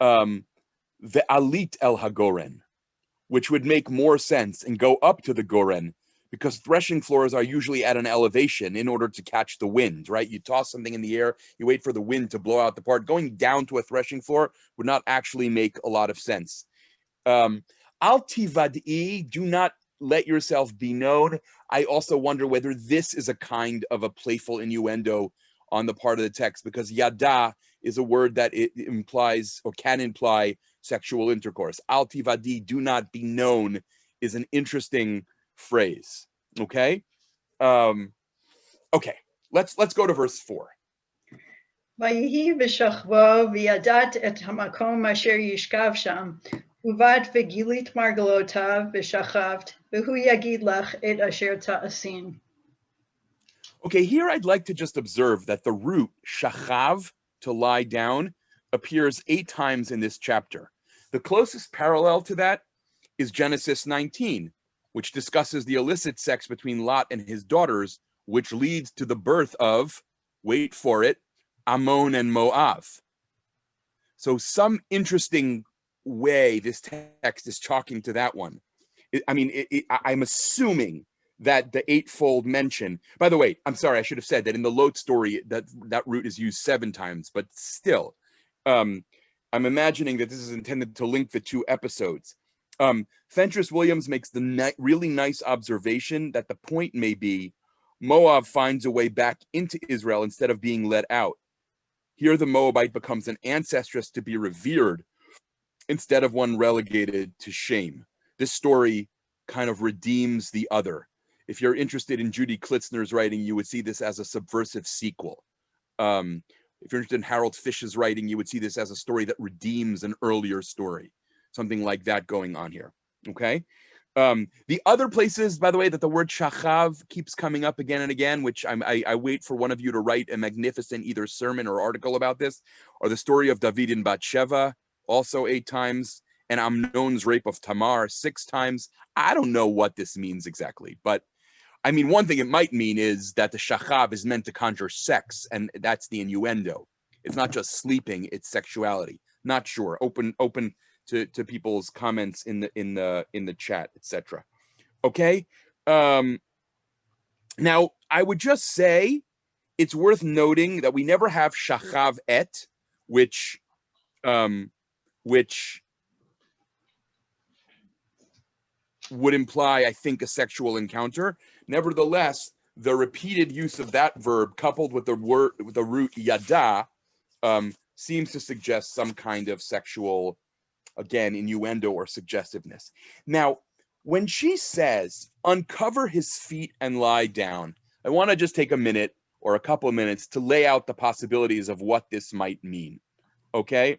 Ve'alit el hagoren, which would make more sense, and go up to the goren, because threshing floors are usually at an elevation in order to catch the wind, right? You toss something in the air, you wait for the wind to blow out the part. Going down to a threshing floor would not actually make a lot of sense. Al tivadi, do not let yourself be known. I also wonder whether this is a kind of a playful innuendo on the part of the text, because yada is a word that it implies or can imply sexual intercourse. Al tivadi, do not be known, is an interesting phrase. Okay. Okay. Let's go to verse 4. Vayihi v'shachvo v'yadat et hamakom asher yishkav sham, uvad v'gilit margalotav v'shachavt, v'hu yagid lach et asher ta'asin. Okay, here I'd like to just observe that the root shachav, to lie down, appears 8 times in this chapter. The closest parallel to that is Genesis 19, which discusses the illicit sex between Lot and his daughters, which leads to the birth of, wait for it, Ammon and Moab. So some interesting way this text is talking to that one. I'm assuming that the 8-fold mention, by the way, I'm sorry, I should have said that in the Lot story, that root is used 7 times, but still, I'm imagining that this is intended to link the 2 episodes. Fentress Williams makes the really nice observation that the point may be Moab finds a way back into Israel instead of being let out. Here the Moabite becomes an ancestress to be revered instead of one relegated to shame. This story kind of redeems the other. If you're interested in Judy Klitzner's writing, you would see this as a subversive sequel. If you're interested in Harold Fish's writing, you would see this as a story that redeems an earlier story. Something like that going on here, okay? The other places, by the way, that the word shachav keeps coming up again and again, which I wait for one of you to write a magnificent either sermon or article about this, are the story of David and Bathsheba, also 8 times, and Amnon's rape of Tamar 6 times. I don't know what this means exactly, but I mean, one thing it might mean is that the shachav is meant to conjure sex, and that's the innuendo. It's not just sleeping, it's sexuality. Not sure. Open to people's comments in the chat, etc. Okay. Now I would just say it's worth noting that we never have shachav et, which would imply, I think, a sexual encounter. Nevertheless, the repeated use of that verb coupled with the root yada seems to suggest some kind of sexual, again, innuendo or suggestiveness. Now, when she says, uncover his feet and lie down, I want to just take a minute or a couple of minutes to lay out the possibilities of what this might mean, okay?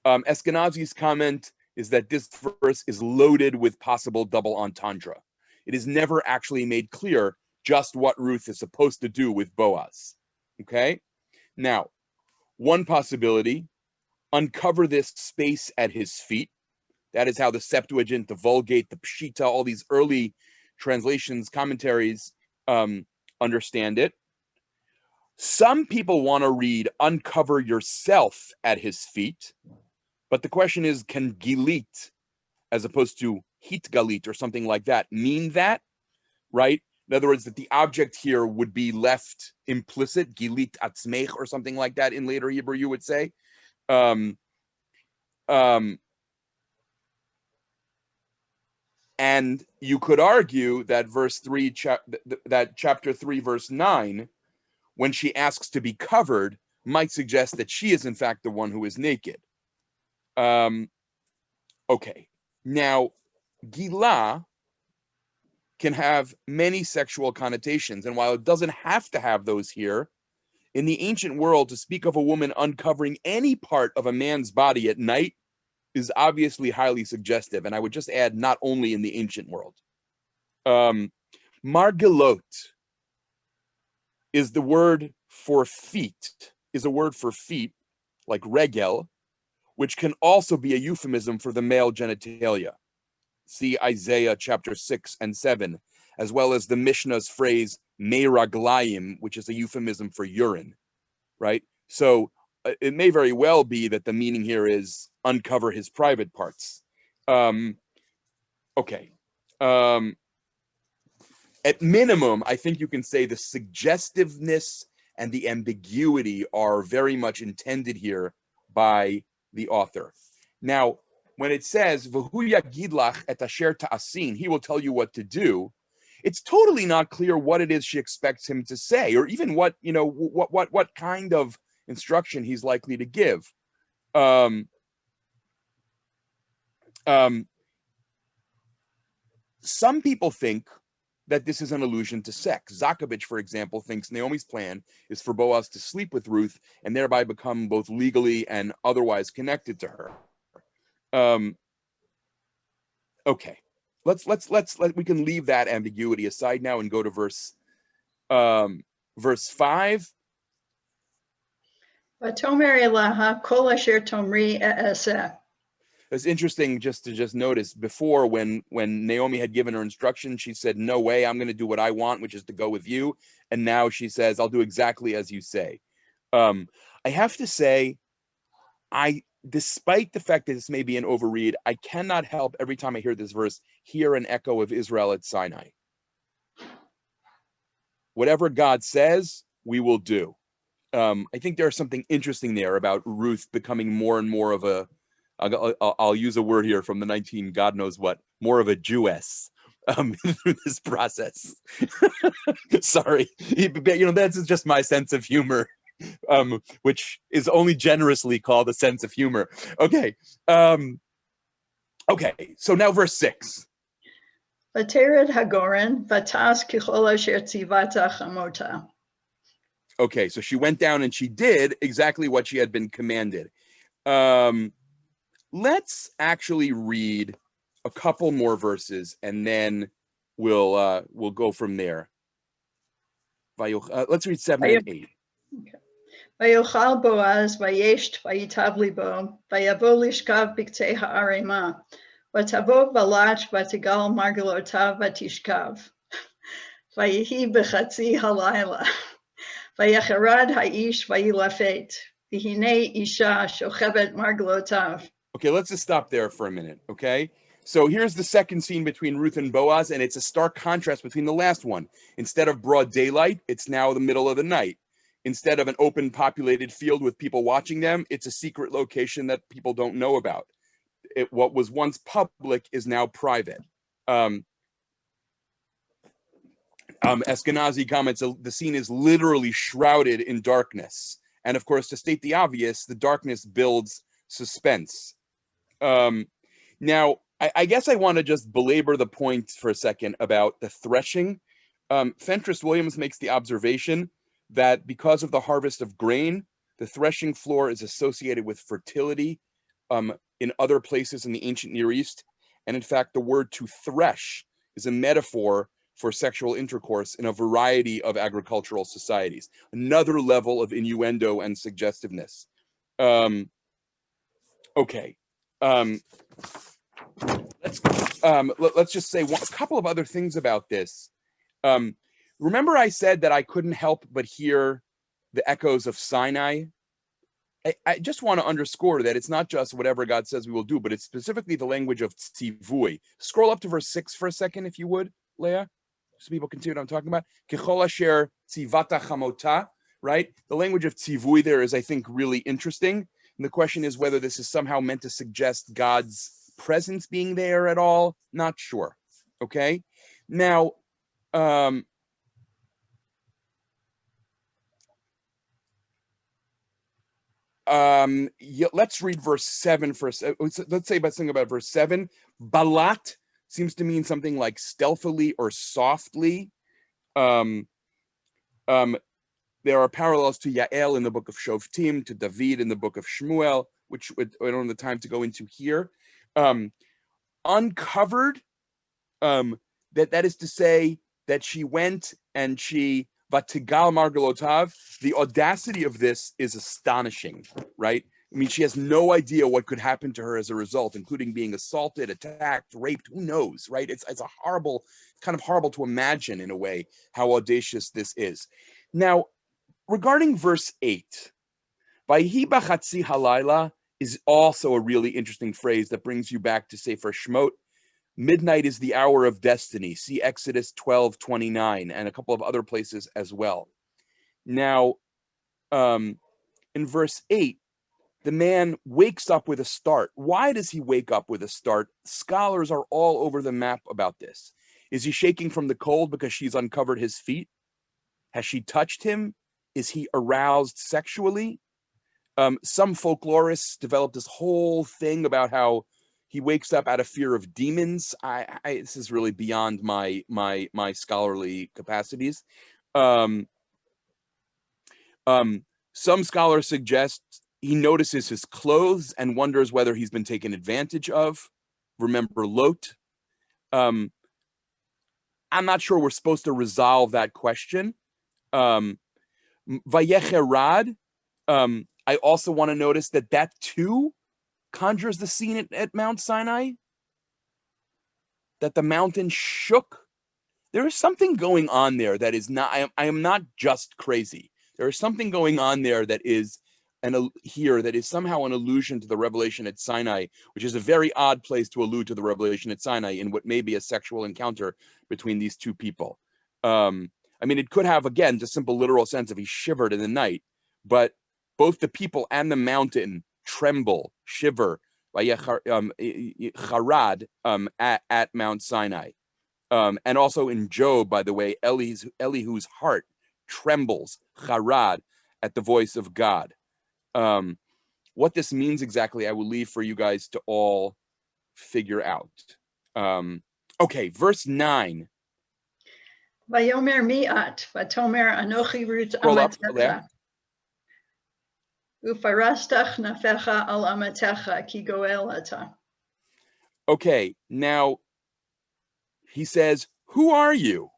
Eskenazi's comment is that this verse is loaded with possible double entendre. It is never actually made clear just what Ruth is supposed to do with Boaz, okay? Now, one possibility, uncover this space at his feet. That is how the Septuagint, the Vulgate, the Pshita, all these early translations, commentaries understand it. Some people want to read uncover yourself at his feet, but the question is, can gilit, as opposed to hitgalit or something like that, mean that, right? In other words, that the object here would be left implicit, gilit atzmech or something like that in later Hebrew, you would say. And you could argue that that chapter 3, verse 9, when she asks to be covered, might suggest that she is in fact the one who is naked. Okay, now Gila can have many sexual connotations, and while it doesn't have to have those here, in the ancient world, to speak of a woman uncovering any part of a man's body at night is obviously highly suggestive, and I would just add, not only in the ancient world. Margelot is the word for feet, like regel, which can also be a euphemism for the male genitalia. See Isaiah chapter 6 and 7, as well as the Mishnah's phrase meraglayim, which is a euphemism for urine, right? So it may very well be that the meaning here is uncover his private parts. Okay. At minimum, I think you can say the suggestiveness and the ambiguity are very much intended here by the author. Now, when it says, V'hu yagidlach et asher ta'asin, he will tell you what to do, it's totally not clear what it is she expects him to say, or even what, you know, what kind of instruction he's likely to give. Some people think that this is an allusion to sex. Zakavich, for example, thinks Naomi's plan is for Boaz to sleep with Ruth and thereby become both legally and otherwise connected to her. Okay, we can leave that ambiguity aside now and go to verse 5. It's interesting just to notice before when Naomi had given her instruction, she said, no way, I'm going to do what I want, which is to go with you. And now she says, I'll do exactly as you say. I have to say, despite the fact that this may be an overread, I cannot help every time I hear this verse, hear an echo of Israel at Sinai. Whatever God says, we will do. I think there's something interesting there about Ruth becoming more and more of a, I'll use a word here from the God knows what, more of a Jewess through this process. Sorry, that's just my sense of humor, which is only generously called a sense of humor. Okay, so now verse 6. Okay, so she went down and she did exactly what she had been commanded. Let's actually read a couple more verses and then we'll go from there. Let's read 7 and 8. Okay. Vayochal Boaz, vayesht, vayitav libo, vayavo lishkav b'ktei ha'arema, vatavo balach, vatigal margalotav, vatishkav, vayihi b'chatzi halayla, vayacherad ha'ish, vayilafet, v'hinei isha shochevet margalotav. Okay, let's just stop there for a minute, okay? So here's the second scene between Ruth and Boaz, and it's a stark contrast between the last one. Instead of broad daylight, it's now the middle of the night. instead of an open populated field with people watching them, it's a secret location that people don't know about. What was once public is now private. Eskenazi comments, the scene is literally shrouded in darkness. And of course, to state the obvious, the darkness builds suspense. Now, I guess I want to just belabor the point for a second about the threshing. Fentress Williams makes the observation that because of the harvest of grain, the threshing floor is associated with fertility in other places in the ancient Near East. And in fact, the word to thresh is a metaphor for sexual intercourse in a variety of agricultural societies. Another level of innuendo and suggestiveness. Okay. Let's just say a couple of other things about this. Remember I said that I couldn't help but hear the echoes of Sinai? I just want to underscore that it's not just whatever God says we will do, but it's specifically the language of tzivui. Scroll up to verse 6 for a second, if you would, Leah, so people can see what I'm talking about. Kechol asher tzivata chamota, right? The language of tzivui there is, I think, really interesting. And the question is whether this is somehow meant to suggest God's presence being there at all. Not sure. Okay. Now, let's read verse 7 first. Let's say something about verse 7. Balat seems to mean something like stealthily or softly. There are parallels to Yael in the book of Shoftim, to David in the book of Shmuel, which I don't have the time to go into here. Uncovered, that is to say that she went and she vatigal margalotav. The audacity of this is astonishing, right? I mean, she has no idea what could happen to her as a result, including being assaulted, attacked, raped. Who knows, right? It's a horrible, kind of horrible to imagine in a way how audacious this is. Now, regarding verse 8, Vayhi b'chatzi halayla is also a really interesting phrase that brings you back to Sefer Shemot. Midnight is the hour of destiny. See Exodus 12:29 and a couple of other places as well. Now, in verse 8, the man wakes up with a start. Why does he wake up with a start? Scholars are all over the map about this. Is he shaking from the cold because she's uncovered his feet? Has she touched him? Is he aroused sexually? Some folklorists developed this whole thing about how he wakes up out of fear of demons. This is really beyond my scholarly capacities. Some scholars suggest he notices his clothes and wonders whether he's been taken advantage of. Remember Lot. I'm not sure we're supposed to resolve that question. Vayecherad. I also want to notice that too conjures the scene at Mount Sinai, that the mountain shook. There is something going on there that is not, I am not just crazy. There is something going on there that is that is somehow an allusion to the revelation at Sinai, which is a very odd place to allude to the revelation at Sinai in what may be a sexual encounter between these two people. I mean, it could have, again, the simple literal sense of he shivered in the night, but both the people and the mountain tremble, shiver, charad at Mount Sinai. And also in Job, by the way, Elihu's heart trembles, charad, at the voice of God. What this means exactly, I will leave for you guys to all figure out. Okay, verse 9. Vayomer mi'at, vatomer anochi Ruth amatecha. Ufarastach nafecha al amatecha ki goel ata. Okay, now he says, who are you?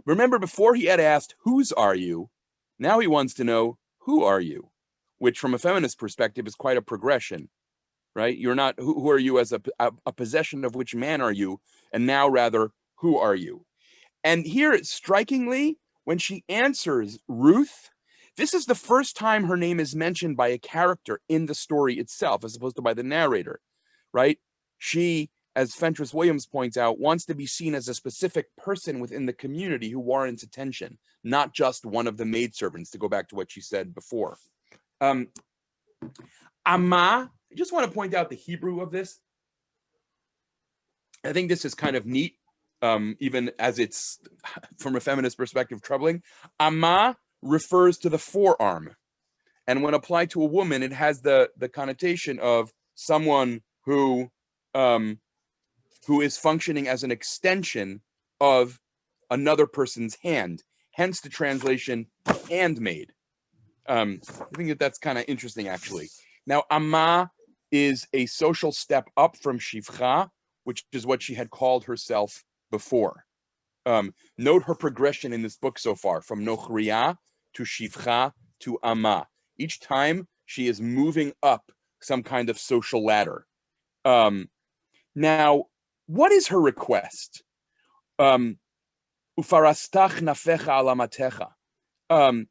Remember, before he had asked, whose are you? Now he wants to know, who are you? Which from a feminist perspective is quite a progression, right? You're not, who are you as a possession of which man are you? And now rather, who are you? And here, strikingly, when she answers Ruth, this is the first time her name is mentioned by a character in the story itself, as opposed to by the narrator, right? She as Fentress Williams points out, wants to be seen as a specific person within the community who warrants attention, not just one of the maidservants, to go back to what she said before. Amma, I just want to point out the Hebrew of this. I think this is kind of neat, even as it's, from a feminist perspective, troubling. Amma refers to the forearm. And when applied to a woman, it has the connotation of someone who is functioning as an extension of another person's hand. Hence the translation handmaid. I think that's kind of interesting, actually. Now, Amma is a social step up from Shivcha, which is what she had called herself before. Note her progression in this book so far, from Nochriya to Shivcha to Amma. Each time she is moving up some kind of social ladder. Now, what is her request? Ufarastach nafecha alamatecha.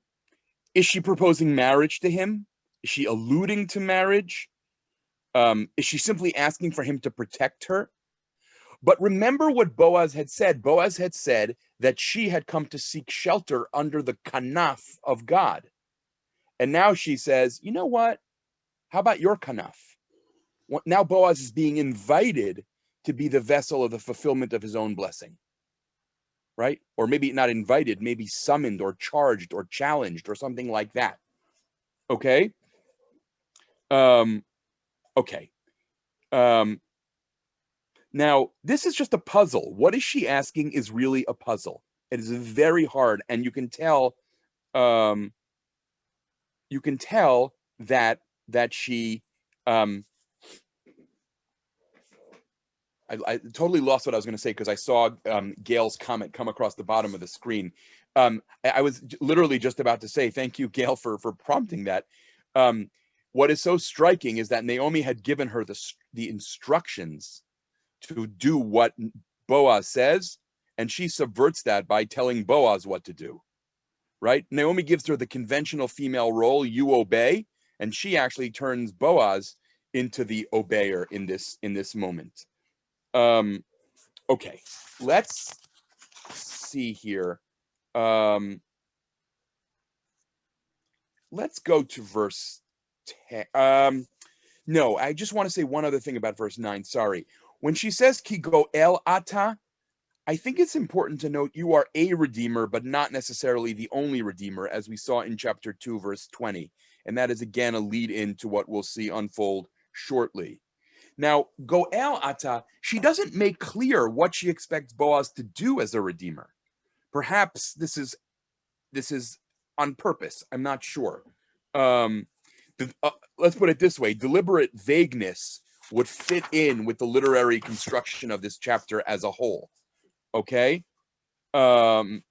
Is she proposing marriage to him? Is she alluding to marriage? Is she simply asking for him to protect her? But remember what Boaz had said. Boaz had said that she had come to seek shelter under the kanaf of God. And now she says, you know what? How about your kanaf? Now Boaz is being invited to be the vessel of the fulfillment of his own blessing, right? Or maybe not invited, maybe summoned or charged or challenged or something like that. Okay? Okay. Now, this is just a puzzle. What is she asking is really a puzzle. It is very hard, and you can tell that she I totally lost what I was going to say because I saw Gail's comment come across the bottom of the screen. I was literally just about to say, thank you, Gail, for prompting that. What is so striking is that Naomi had given her the instructions to do what Boaz says, and she subverts that by telling Boaz what to do, right? Naomi gives her the conventional female role, you obey, and she actually turns Boaz into the obeyer in this moment. Okay, let's see here. Let's go to verse 10. No, I just want to say one other thing about verse 9. Sorry. When she says, Ki goel ata, I think it's important to note you are a redeemer, but not necessarily the only redeemer, as we saw in chapter 2, verse 20. And that is, again, a lead in to what we'll see unfold shortly. Now, goel ata, she doesn't make clear what she expects Boaz to do as a redeemer. Perhaps this is on purpose. I'm not sure. Let's put it this way. Deliberate vagueness would fit in with the literary construction of this chapter as a whole. Okay? Also,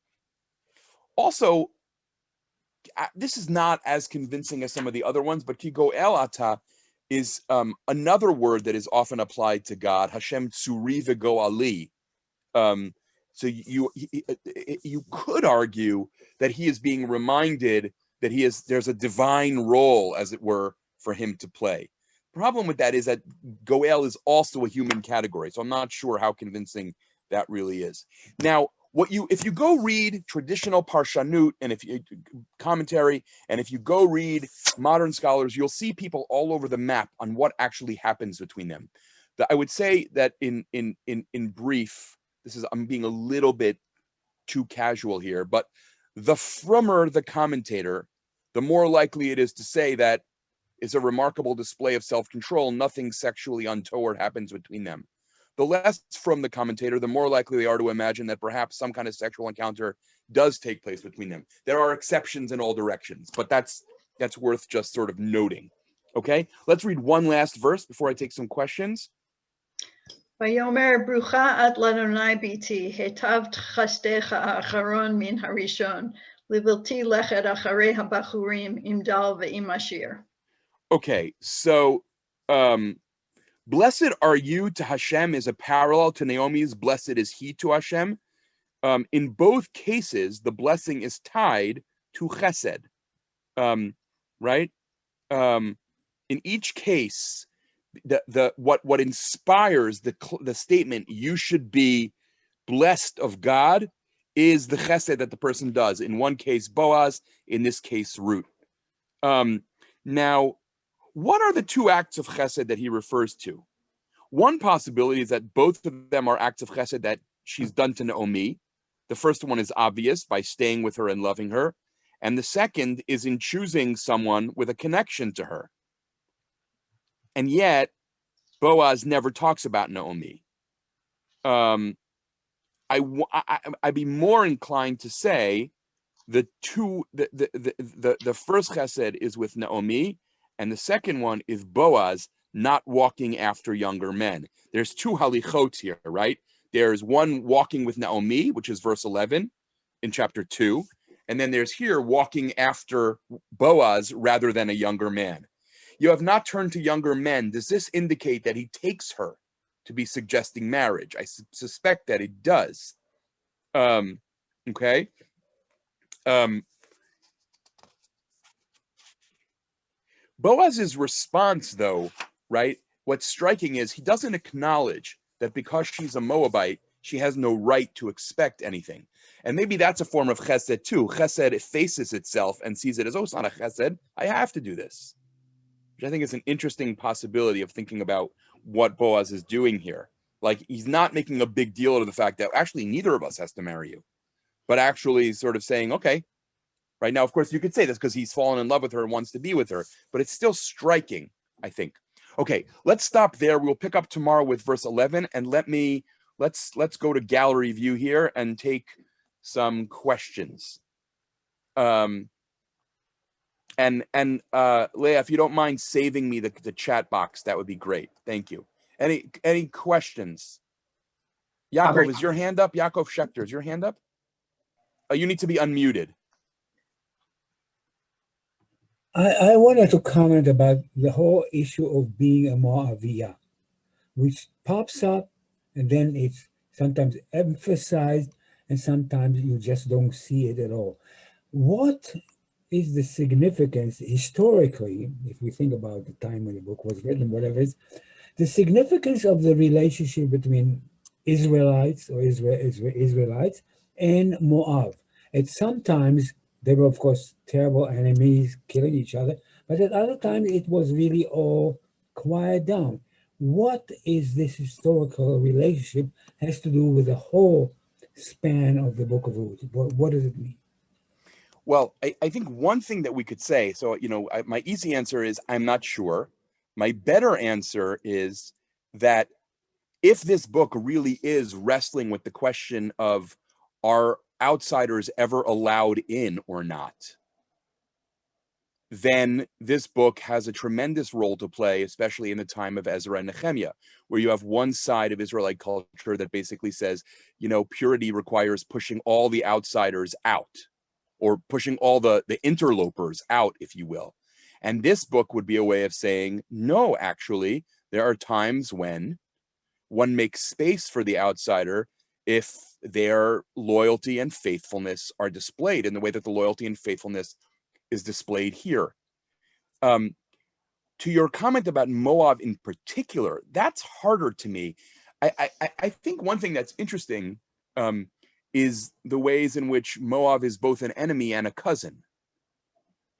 this is not as convincing as some of the other ones, but ki goel ata is another word that is often applied to God, Hashem tsuri v'goali. So you could argue that he is being reminded that there's a divine role, as it were, for him to play. The problem with that is that goel is also a human category, so I'm not sure how convincing that really is. Now, if you go read traditional parshanut and commentary, and if you go read modern scholars, you'll see people all over the map on what actually happens between them. I would say that in brief, I'm being a little bit too casual here, but the frummer the commentator, the more likely it is to say that it's a remarkable display of self-control. Nothing sexually untoward happens between them. The less from the commentator, the more likely they are to imagine that perhaps some kind of sexual encounter does take place between them. There are exceptions in all directions, but that's worth just sort of noting. Okay, let's read one last verse before I take some questions. Vayomer brucha at ladonai biti hetav chastecha acharon min harishon livilti lechet acharei habachurim imdal ve'im ashir. Okay, so blessed are you to Hashem is a parallel to Naomi's blessed is he to Hashem. In both cases, the blessing is tied to Hesed, right? In each case, what inspires the statement, you should be blessed of God, is the chesed that the person does. In one case, Boaz, in this case, Ruth. Now, what are the two acts of chesed that he refers to? One possibility is that both of them are acts of chesed that she's done to Naomi. The first one is obvious, by staying with her and loving her. And the second is in choosing someone with a connection to her. And yet, Boaz never talks about Naomi. I'd be more inclined to say the first chesed is with Naomi, and the second one is Boaz not walking after younger men. There's two halichot here, right? There's one walking with Naomi, which is verse 11 in chapter 2. And then there's here walking after Boaz rather than a younger man. You have not turned to younger men. Does this indicate that he takes her to be suggesting marriage? I suspect that it does. Okay. Boaz's response, though, right? What's striking is he doesn't acknowledge that because she's a Moabite, she has no right to expect anything. And maybe that's a form of chesed too. Chesed, it faces itself and sees it as, oh, it's not a chesed. I have to do this. Which I think is an interesting possibility of thinking about what Boaz is doing here. Like, he's not making a big deal of the fact that actually neither of us has to marry you, but actually sort of saying, okay, right now, of course, you could say this because he's fallen in love with her and wants to be with her, but it's still striking, I think. Okay, let's stop there. We'll pick up tomorrow with verse 11, and let's go to gallery view here and take some questions. And Leah, if you don't mind saving me the chat box, that would be great. Thank you. Any questions? Yaakov, is your hand up? Yaakov Schechter, is your hand up? You need to be unmuted. I wanted to comment about the whole issue of being a Moaviyah, which pops up and then it's sometimes emphasized and sometimes you just don't see it at all. What is the significance historically, if we think about the time when the book was written, whatever it is, the significance of the relationship between Israelites or Israelites and Moab? And sometimes they were, of course, terrible enemies, killing each other, but at other times it was really all quiet down. What is this historical relationship has to do with the whole span of the book of Ruth? What does it mean? Well, I think one thing that we could say, so, my easy answer is I'm not sure. My better answer is that if this book really is wrestling with the question of, are outsiders ever allowed in or not, then this book has a tremendous role to play, especially in the time of Ezra and Nehemiah, where you have one side of Israelite culture that basically says, purity requires pushing all the outsiders out, or pushing all the interlopers out, if you will. And this book would be a way of saying, no, actually, there are times when one makes space for the outsider if their loyalty and faithfulness are displayed in the way that the loyalty and faithfulness is displayed here. To your comment about Moab in particular, that's harder to me. I think one thing that's interesting is the ways in which Moab is both an enemy and a cousin.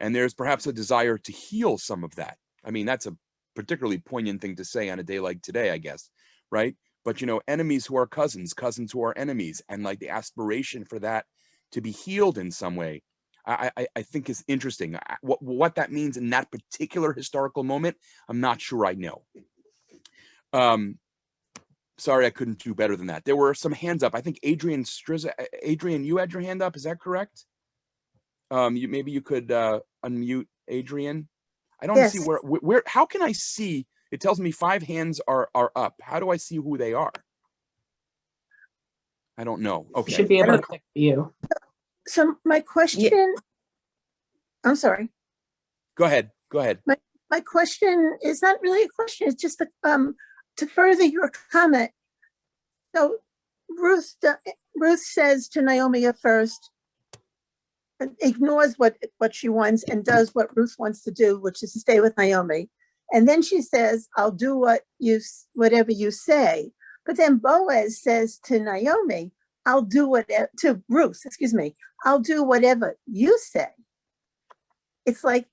And there's perhaps a desire to heal some of that. I mean, that's a particularly poignant thing to say on a day like today, I guess, right? But, enemies who are cousins who are enemies, and like the aspiration for that to be healed in some way, I think is interesting. What that means in that particular historical moment, I'm not sure I know. Sorry, I couldn't do better than that. There were some hands up. I think Adrian, you had your hand up. Is that correct? Maybe you could unmute Adrian. I don't see where. How can I see? It tells me 5 hands are up. How do I see who they are? I don't know. Okay. You should be able to click view. So my question, I'm sorry. Go ahead. My question is not really a question. It's just to further your comment. So Ruth says to Naomi at first, ignores what she wants and does what Ruth wants to do, which is to stay with Naomi. And then she says, I'll do whatever you say. But then Boaz says to Naomi, to Ruth, I'll do whatever you say. It's like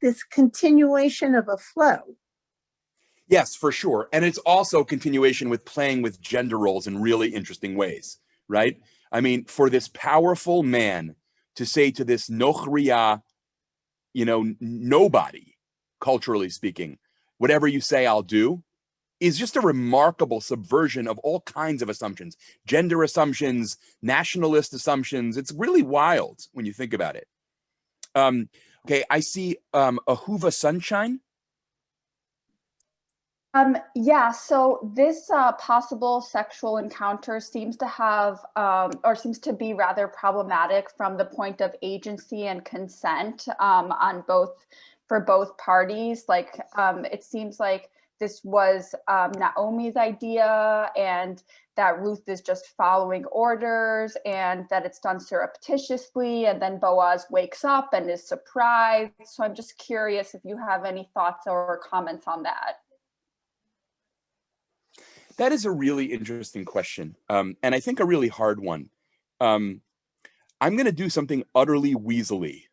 this continuation of a flow. Yes, for sure. And it's also continuation with playing with gender roles in really interesting ways, right? I mean, for this powerful man to say to this nochriya, nobody, culturally speaking, whatever you say, I'll do, is just a remarkable subversion of all kinds of assumptions, gender assumptions, nationalist assumptions. It's really wild when you think about it. Okay, I see Ahuva Sunshine. Yeah, so this possible sexual encounter seems to have, or seems to be rather problematic from the point of agency and consent for both parties. Like, it seems like this was Naomi's idea, and that Ruth is just following orders, and that it's done surreptitiously, and then Boaz wakes up and is surprised. So I'm just curious if you have any thoughts or comments on that. That is a really interesting question, and I think a really hard one. I'm going to do something utterly weaselly.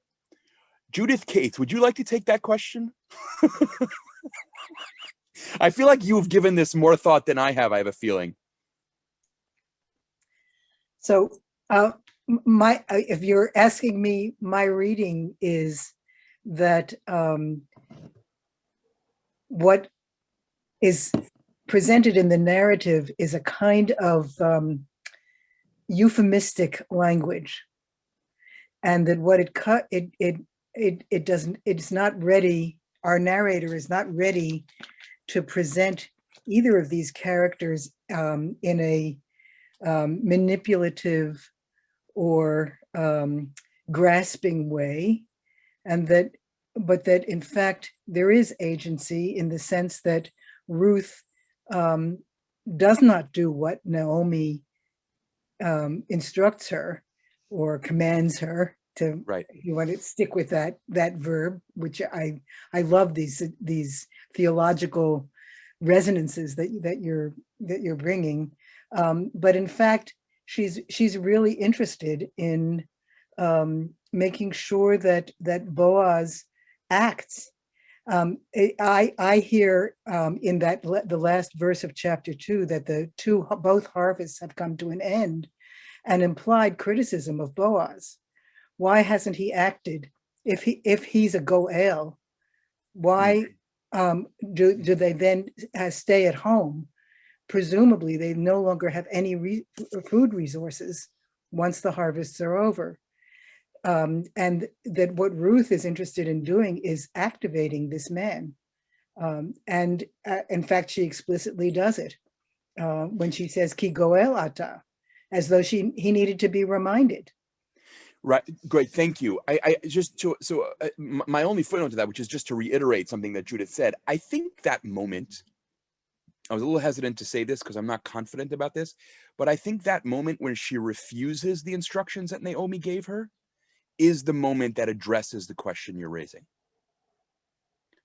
Judith Cates, would you like to take that question? I feel like you've given this more thought than I have a feeling. So if you're asking me, my reading is that what is presented in the narrative is a kind of euphemistic language, and that what it's not ready. Our narrator is not ready to present either of these characters in a manipulative or grasping way, but that in fact there is agency in the sense that Ruth does not do what Naomi instructs her or commands her to. Right. You want to stick with that verb, which I love these theological resonances that you're bringing. But in fact, she's really interested in making sure that Boaz acts. I hear in the last verse of chapter 2 that both harvests have come to an end, an implied criticism of Boaz. Why hasn't he acted? If he's a goel, why do they then stay at home? Presumably, they no longer have any food resources once the harvests are over. And that what Ruth is interested in doing is activating this man. And in fact, she explicitly does it when she says, Ki goel ata, as though he needed to be reminded. Right. Great. Thank you. My only footnote to that, which is just to reiterate something that Judith said, I think that moment, I was a little hesitant to say this because I'm not confident about this, but I think that moment when she refuses the instructions that Naomi gave her is the moment that addresses the question you're raising.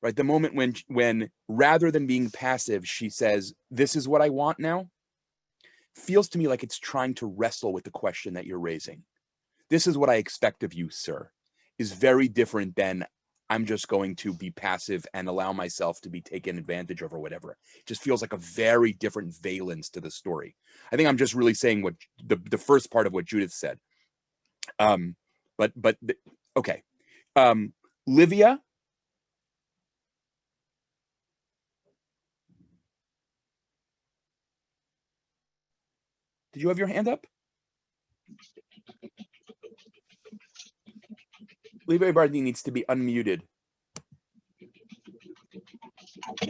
Right? The moment when rather than being passive, she says, this is what I want now, feels to me like it's trying to wrestle with the question that you're raising. This is what I expect of you, sir, is very different than I'm just going to be passive and allow myself to be taken advantage of or whatever. It just feels like a very different valence to the story. I think I'm just really saying what the first part of what Judith said. Okay. Livia? Did you have your hand up? Livia Bardi needs to be unmuted.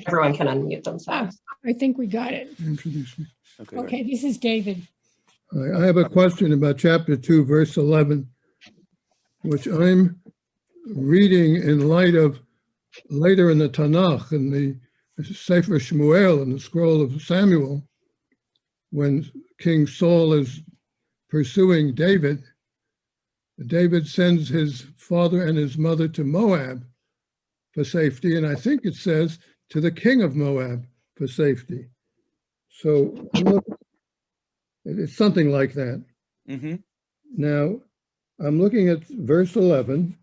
Everyone can unmute themselves. I think we got it. Introduce me. Okay, this is David. I have a question about chapter 2, verse 11, which I'm reading in light of later in the Tanakh, in the Sefer Shmuel, in the scroll of Samuel, when King Saul is pursuing David. David sends his father and his mother to Moab for safety, and I think it says to the king of Moab for safety. So it's something like that. Mm-hmm. Now, I'm looking at verse 11,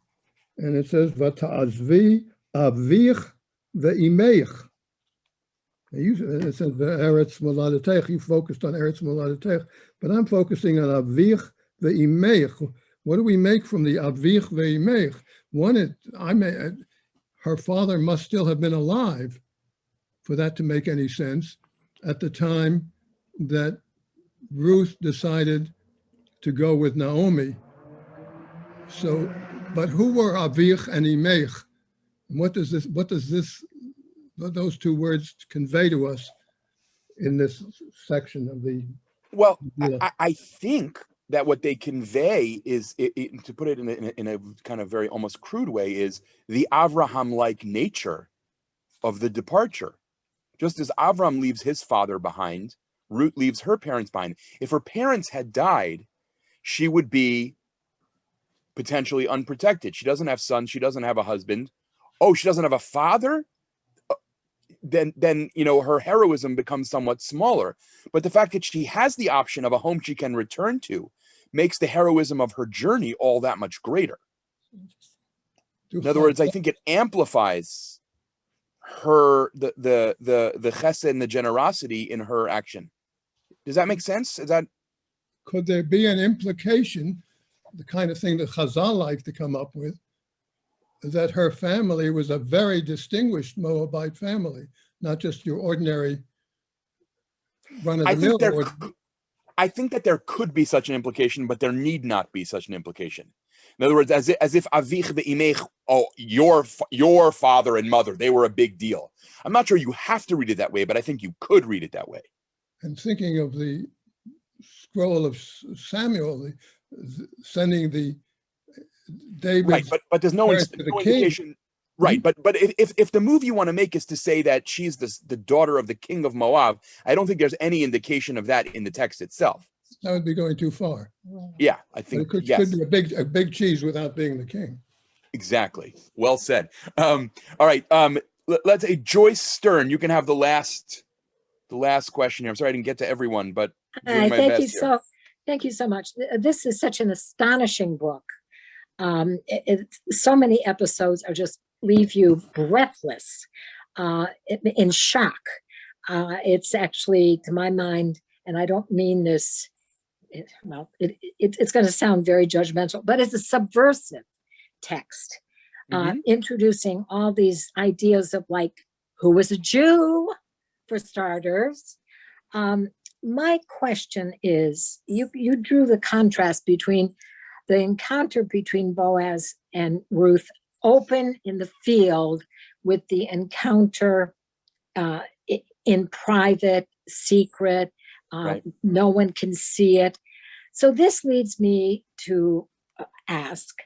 and it says, "Vata'azvi avich ve'imeich." It says, "Eretz moladetech." You focused on Eretz moladetech, but I'm focusing on avich ve'imeich. What do we make from the avich ve'imeich? One, her father must still have been alive for that to make any sense at the time that Ruth decided to go with Naomi. So, but who were avich and imeich? What does those two words convey to us in this section of the? Well, I think that what they convey is, to put it in a kind of very almost crude way, is the Avraham-like nature of the departure. Just as Avram leaves his father behind, Ruth leaves her parents behind. If her parents had died, she would be potentially unprotected. She doesn't have sons. She doesn't have a husband. Oh, she doesn't have a father? Then her heroism becomes somewhat smaller. But the fact that she has the option of a home she can return to makes the heroism of her journey all that much greater. In other words, I think it amplifies the chesed and the generosity in her action. Does that make sense? Could there be an implication, the kind of thing that Chazal like to come up with, that her family was a very distinguished Moabite family, not just your ordinary run-of-the-mill? I think that there could be such an implication, but there need not be such an implication. In other words, as if avich ve'imech, your father and mother, they were a big deal. I'm not sure you have to read it that way, but I think you could read it that way. And thinking of the scroll of Samuel, sending the David, right? But there's no indication, right? But if the move you want to make is to say that she's the daughter of the king of Moab, I don't think there's any indication of that in the text itself. That would be going too far. Yeah, I think it could be a big cheese without being the king. Exactly. Well said. All right. Let's say Joyce Stern. You can have the last question here. I'm sorry I didn't get to everyone, but doing my best here. Thank you so much. This is such an astonishing book. So many episodes are just leave you breathless, in shock. It's actually, to my mind, and I don't mean this, it's going to sound very judgmental, but it's a subversive text, introducing all these ideas of, like, who was a Jew, for starters. My question is, you drew the contrast between the encounter between Boaz and Ruth open in the field with the encounter in private, secret, right. No one can see it. So this leads me to ask,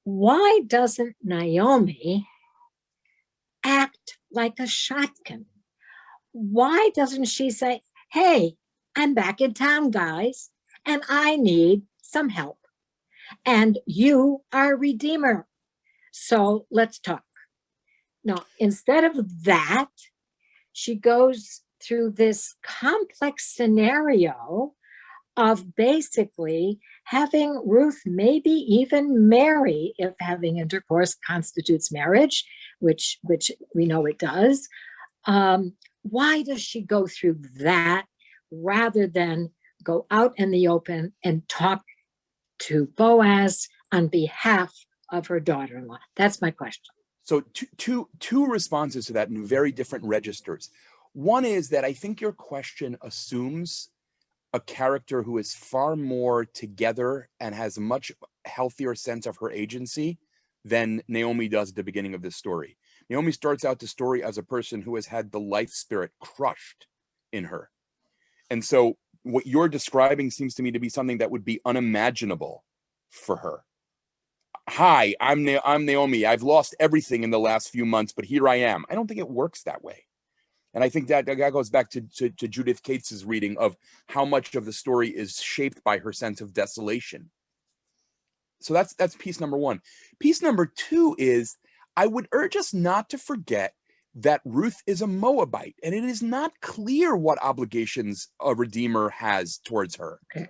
why doesn't Naomi act like a shotgun? Why doesn't she say, hey, I'm back in town, guys, and I need some help. And you are a redeemer. So let's talk. Now, instead of that, she goes through this complex scenario of basically having Ruth maybe even marry, if having intercourse constitutes marriage, which we know it does. Why does she go through that rather than go out in the open and talk to Boaz on behalf of her daughter-in-law? That's my question. So two responses to that in very different registers. One is that I think your question assumes a character who is far more together and has a much healthier sense of her agency than Naomi does at the beginning of this story. Naomi starts out the story as a person who has had the life spirit crushed in her. And so what you're describing seems to me to be something that would be unimaginable for her. Hi, I'm Naomi. I've lost everything in the last few months, but here I am. I don't think it works that way. And I think that goes back to Judith Cates's reading of how much of the story is shaped by her sense of desolation. So that's piece number one. Piece number two is, I would urge us not to forget that Ruth is a Moabite, and it is not clear what obligations a redeemer has towards her. Okay.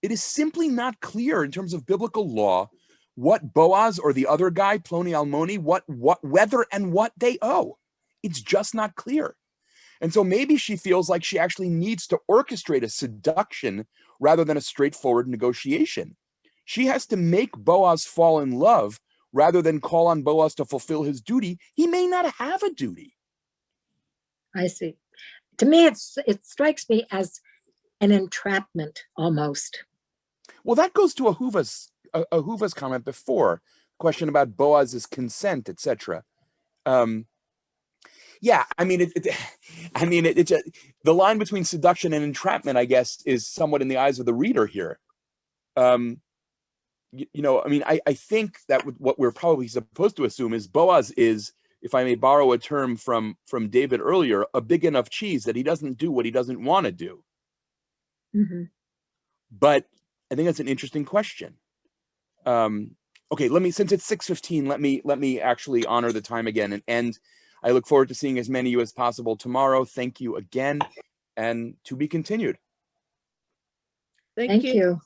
It is simply not clear in terms of biblical law what Boaz or the other guy, Ploni Almoni, whether and what they owe. It's just not clear. And so maybe she feels like she actually needs to orchestrate a seduction rather than a straightforward negotiation. She has to make Boaz fall in love rather than call on Boaz to fulfill his duty. He may not have a duty. I see. To me, it strikes me as an entrapment almost. Well, that goes to Ahuva's comment before, question about Boaz's consent, etc. Yeah, I mean, the line between seduction and entrapment, I guess, is somewhat in the eyes of the reader here. I think that what we're probably supposed to assume is Boaz is, if I may borrow a term from David earlier, a big enough cheese that he doesn't do what he doesn't want to do. Mm-hmm. But I think that's an interesting question. Okay, since it's 6:15, let me actually honor the time again and end. I look forward to seeing as many of you as possible tomorrow. Thank you again, and to be continued. Thank you.